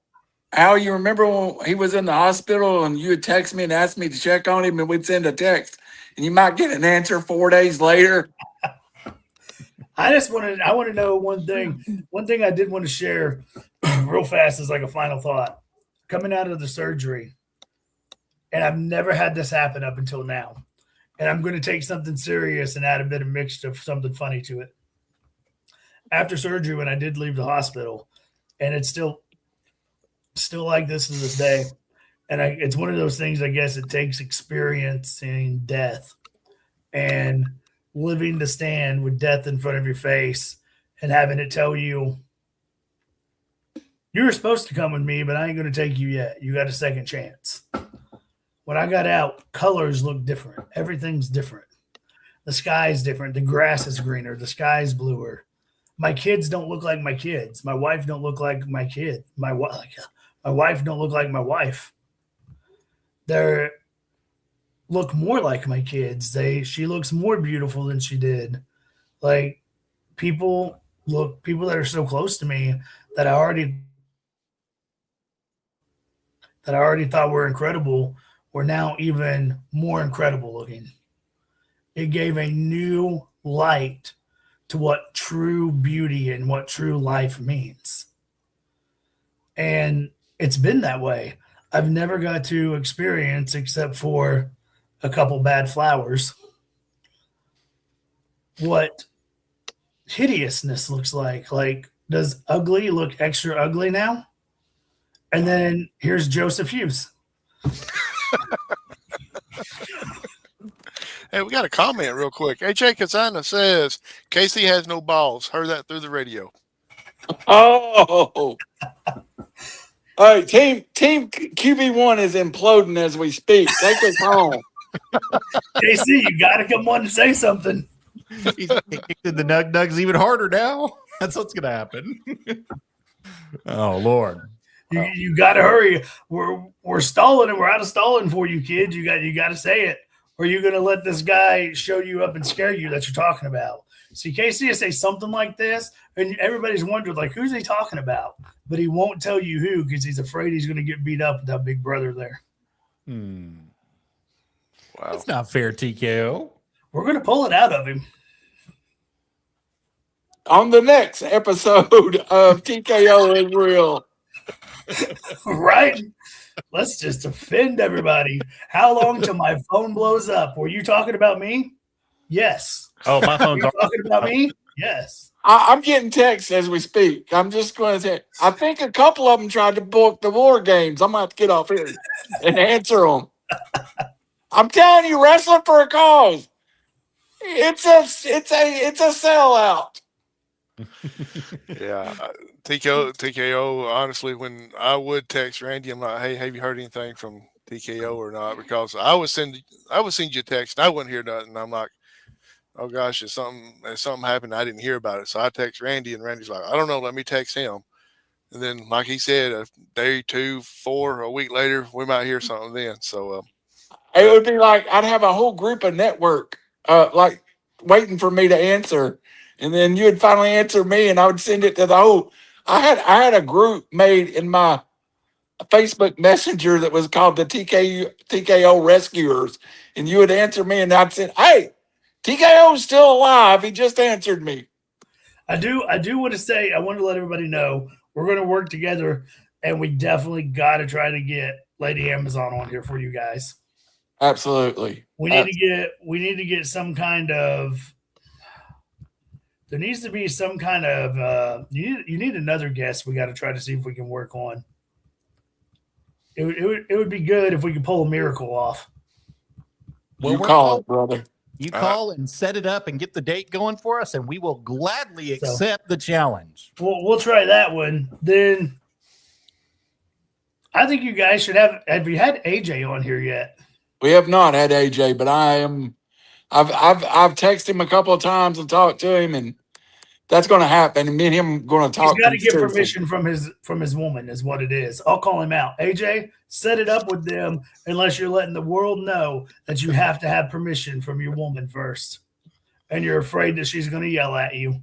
Howie, you remember when he was in the hospital and you would text me and ask me to check on him and we'd send a text and you might get an answer 4 days later? I want to know one thing. One thing I did want to share real fast is like a final thought. Coming out of the surgery, and I've never had this happen up until now. And I'm going to take something serious and add a bit of mixed of something funny to it. After surgery, when I did leave the hospital, and it's still like this to this day, and it's one of those things, I guess it takes experiencing death and living to stand with death in front of your face and having it tell you, you were supposed to come with me, but I ain't going to take you yet. You got a second chance. When I got out, colors look different. Everything's different. The sky is different. The grass is greener. The sky is bluer. My kids don't look like my kids. My wife don't look like my kid. My wife don't look like my wife. They look more like my kids. She looks more beautiful than she did. Like people that are so close to me that I already thought were incredible were now even more incredible looking. It gave a new light to what true beauty and what true life means. And it's been that way. I've never got to experience, except for a couple bad flowers, what hideousness looks like. Like, does ugly look extra ugly now? And then here's Joseph Hughes. Hey, we got a comment real quick. AJ Kazana says Casey has no balls. Heard that through the radio. Oh. All right, team QB1 is imploding as we speak. Take us home. KC, you got to come on and say something. He's kicking the nugs even harder now. That's what's going to happen. Oh, Lord. You got to hurry. We're stalling and we're out of stalling for you, kids. You got to say it. Or are you going to let this guy show you up and scare you that you're talking about? See, KC will say something like this, and everybody's wondering, like, who's he talking about? But he won't tell you who because he's afraid he's going to get beat up with that big brother there. Wow. That's not fair, TKO. We're going to pull it out of him. On the next episode of TKO is Real. Right? Let's just offend everybody. How long till my phone blows up? Were you talking about me? Yes. Oh, my phone's Are you talking about me? Yes. I'm getting texts as we speak. I'm just going to say, I think a couple of them tried to book the war games. I'm going to have to get off here and answer them. I'm telling you, wrestling for a cause. It's a sellout. Yeah. TKO, honestly, when I would text Randy, I'm like, hey, have you heard anything from TKO or not? Because I would send you a text and I wouldn't hear nothing. I'm like, oh gosh, if something happened, I didn't hear about it. So I text Randy and Randy's like, I don't know, let me text him. And then, like he said, a day, 2, 4, a week later, we might hear something then. So it would be like I'd have a whole group of network like waiting for me to answer. And then you would finally answer me and I would send it to the whole. I had a group made in my Facebook Messenger that was called the TKO Rescuers. And you would answer me and I'd say, hey, TKO's still alive. He just answered me. I do want to say, I want to let everybody know we're going to work together, and we definitely got to try to get Lady Amazon on here for you guys. Absolutely. We need to get some kind of. There needs to be some kind of. You need another guest. We got to try to see if we can work on. It would be good if we could pull a miracle off. Well, You we're call all- it, brother. You call and set it up and get the date going for us, and we will gladly So- accept the challenge. We'll try that one. Then I think you guys should have. Have you had AJ on here yet? We have not had AJ, but I've texted him a couple of times and talked to him, and that's going to happen. And me and him going to He's talk. got to get seriously. permission from his woman, is what it is. I'll call him out. AJ, set it up with them unless you're letting the world know that you have to have permission from your woman first, and you're afraid that she's going to yell at you.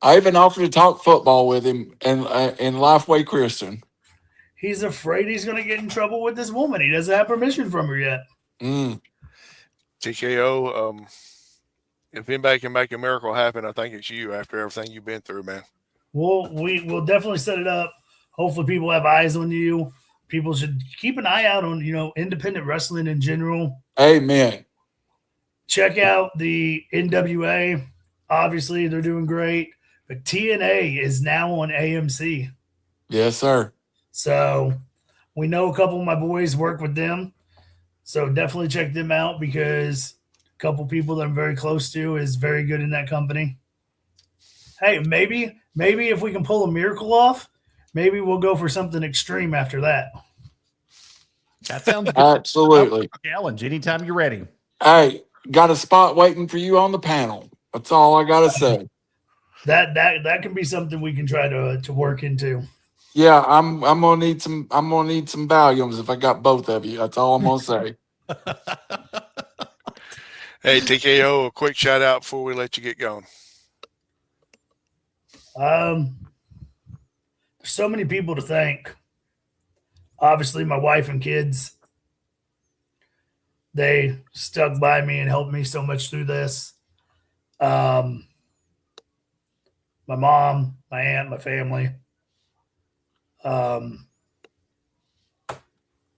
I even offered to talk football with him in Lifeway Christian. He's afraid he's going to get in trouble with this woman. He doesn't have permission from her yet. TKO, if anybody can make a miracle happen, I think it's you after everything you've been through, man. We'll definitely set it up. Hopefully people have eyes on you. People should keep an eye out on, independent wrestling in general. Amen. Check out the NWA. Obviously, they're doing great. But TNA is now on AMC. Yes, sir. So we know a couple of my boys work with them. So definitely check them out because a couple people that I'm very close to is very good in that company. Hey, maybe if we can pull a miracle off, maybe we'll go for something extreme after that. That sounds good. Absolutely. Challenge anytime you're ready. Hey, got a spot waiting for you on the panel. That's all I got to say. That can be something we can try to work into. Yeah, I'm gonna need some volumes if I got both of you. That's all I'm gonna say. Hey, TKO, a quick shout out before we let you get going. There's so many people to thank. Obviously, my wife and kids. They stuck by me and helped me so much through this. My mom, my aunt, my family.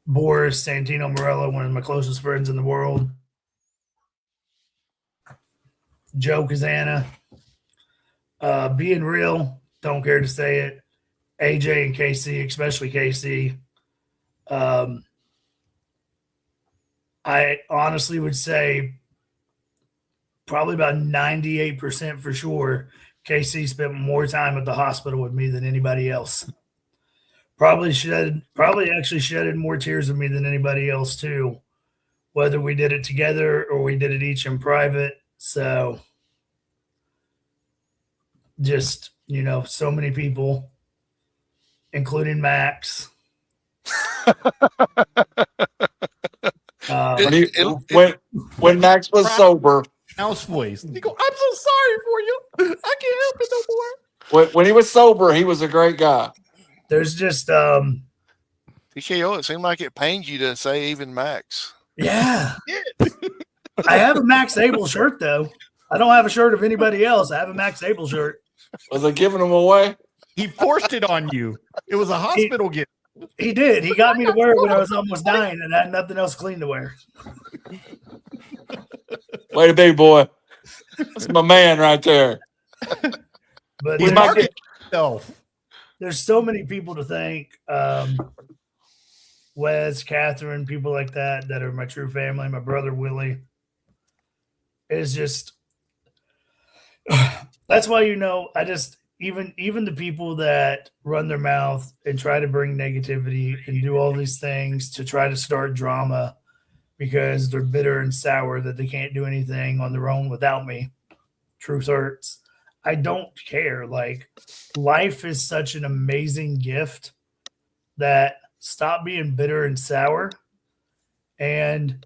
Boris Santino Morello, one of my closest friends in the world. Joe Kazana. Being real, don't care to say it. AJ and KC, especially KC. I honestly would say probably about 98% for sure KC spent more time at the hospital with me than anybody else. Probably actually shedded more tears with me than anybody else too, whether we did it together or we did it each in private. So just, so many people, including Max. When Max was sober, House voice. You go, I'm so sorry for you. I can't help it no more. when he was sober, he was a great guy. There's just TKO, it seemed like it pained you to say even Max. yeah. I have a Max Abel shirt though. I don't have a shirt of anybody else. I have a Max Abel shirt. Was I giving him away? He forced it on you. It was a hospital gift. He did. He got me to wear it when I was almost dying and I had nothing else clean to wear. Way to be, boy. That's my man right there. But He's my there's so many people to thank. Wes, Catherine, people like that are my true family. My brother Willie. It's just that's why I just even the people that run their mouth and try to bring negativity and do all these things to try to start drama because they're bitter and sour that they can't do anything on their own without me. Truth hurts. I don't care. Like, life is such an amazing gift that stop being bitter and sour. And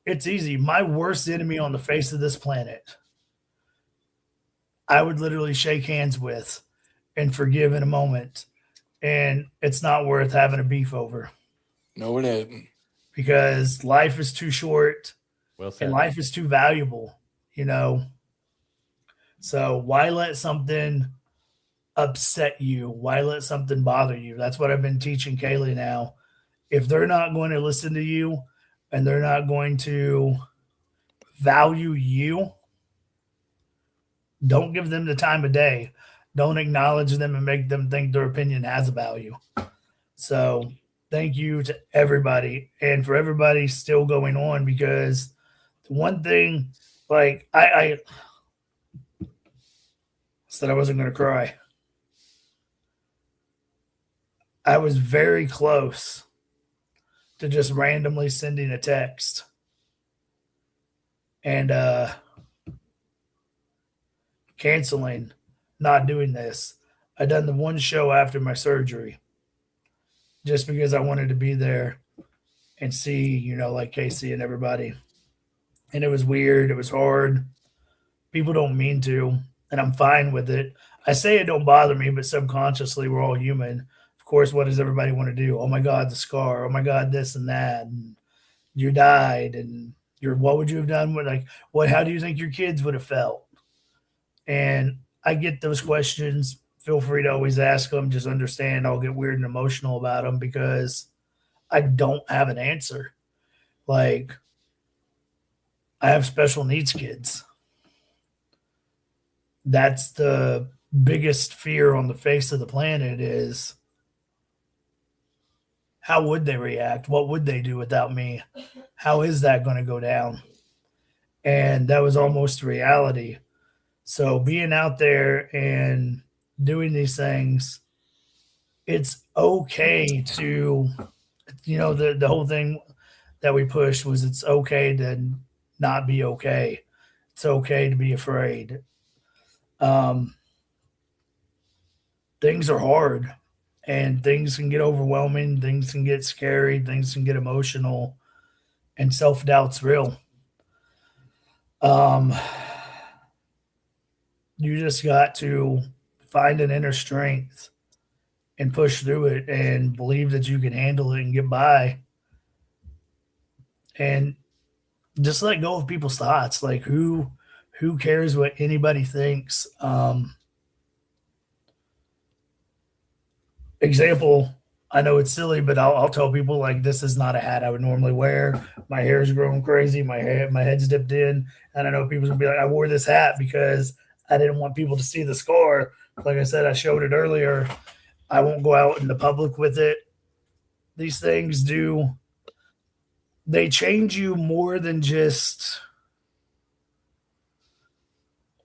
it's easy. My worst enemy on the face of this planet, I would literally shake hands with and forgive in a moment. And it's not worth having a beef over. No, it isn't. Because life is too short Well said. and life is too valuable, So why let something upset you? Why let something bother you? That's what I've been teaching Kaylee now. If they're not going to listen to you and they're not going to value you, don't give them the time of day. Don't acknowledge them and make them think their opinion has a value. So thank you to everybody and for everybody still going on, because the one thing, like I said I wasn't going to cry. I was very close to just randomly sending a text and canceling, not doing this. I done the one show after my surgery just because I wanted to be there and see, like Casey and everybody. And it was weird. It was hard. People don't mean to, and I'm fine with it. I say it don't bother me, but subconsciously we're all human. Of course, what does everybody want to do? Oh my God, the scar. Oh my God, this and that. And you died, and what would you have done? How do you think your kids would have felt? And I get those questions. Feel free to always ask them. Just understand I'll get weird and emotional about them because I don't have an answer. Like, I have special needs kids. That's the biggest fear on the face of the planet is how would they react? What would they do without me? How is that going to go down? And that was almost reality. So being out there and doing these things, it's okay to, the whole thing that we pushed was it's okay to not be okay. It's okay to be afraid. Things are hard and things can get overwhelming. Things can get scary. Things can get emotional, and self-doubt's real. You just got to find an inner strength and push through it and believe that you can handle it and get by. And just let go of people's thoughts. Like who cares what anybody thinks? Example, I know it's silly, but I'll tell people like this is not a hat I would normally wear. My hair is growing crazy. My head's dipped in, and I know people's gonna be like, I wore this hat because I didn't want people to see the scar. Like I said, I showed it earlier. I won't go out in the public with it. These things they change you more than just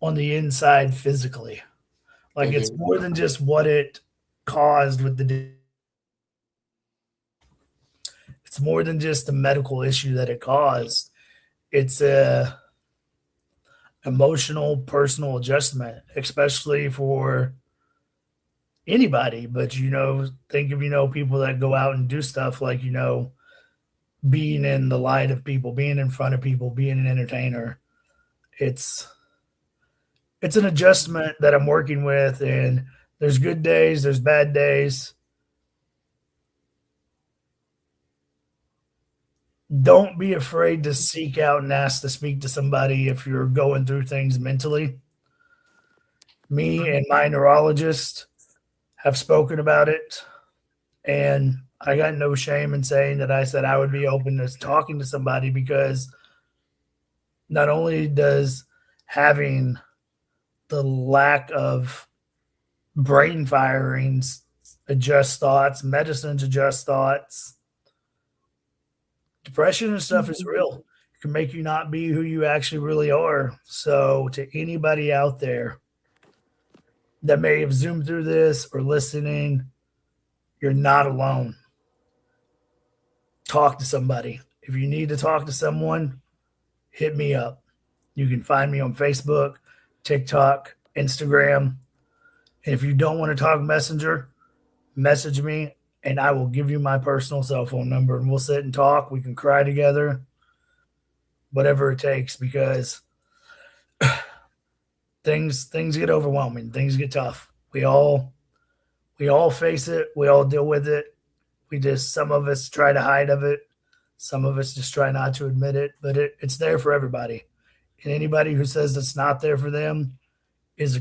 on the inside physically. Like it's more than just what it caused with it's more than just the medical issue that it caused. It's a emotional, personal adjustment, especially for anybody. But think of people that go out and do stuff like being in the light of people, being in front of people, being an entertainer. It's an adjustment that I'm working with, and there's good days, there's bad days. Don't be afraid to seek out and ask to speak to somebody if you're going through things mentally. Me and my neurologist have spoken about it, and I got no shame in saying that I said I would be open to talking to somebody, because not only does having the lack of brain firings adjust thoughts, medicines adjust thoughts, depression and stuff is real. It can make you not be who you actually really are. So to anybody out there that may have zoomed through this or listening, you're not alone. Talk to somebody. If you need to talk to someone, hit me up. You can find me on Facebook, TikTok, Instagram. And if you don't want to talk Messenger, message me and I will give you my personal cell phone number, and we'll sit and talk. We can cry together, whatever it takes, because things get overwhelming. Things get tough. We all face it. We all deal with it. Some of us try to hide of it. Some of us just try not to admit it, but it's there for everybody. And anybody who says it's not there for them is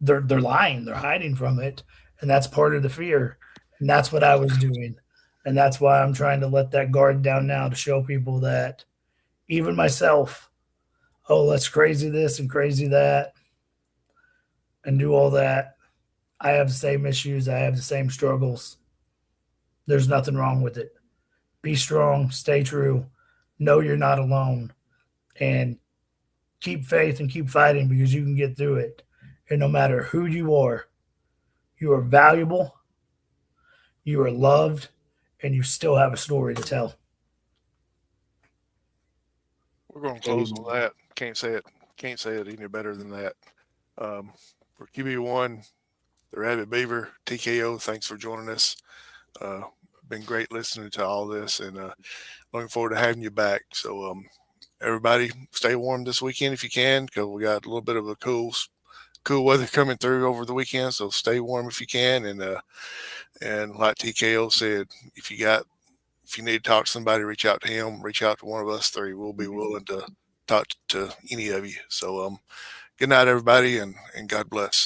they're lying, they're hiding from it, and that's part of the fear. And that's what I was doing. And that's why I'm trying to let that guard down now, to show people that even myself, oh, let's crazy this and crazy that and do all that. I have the same issues. I have the same struggles. There's nothing wrong with it. Be strong, stay true, know you're not alone, and keep faith and keep fighting, because you can get through it. And no matter who you are valuable, you are loved, and you still have a story to tell. We're going to close on that. Can't say it any better than that. For QB1, the Rabbit Beaver, TKO, thanks for joining us. Been great listening to all this, and looking forward to having you back. So everybody, stay warm this weekend if you can, because we got a little bit of a cool weather coming through over the weekend. So stay warm if you can, and like TKO said, if you need to talk to somebody, reach out to him, reach out to one of us three. We'll be willing to talk to any of you. So good night, everybody, and God bless.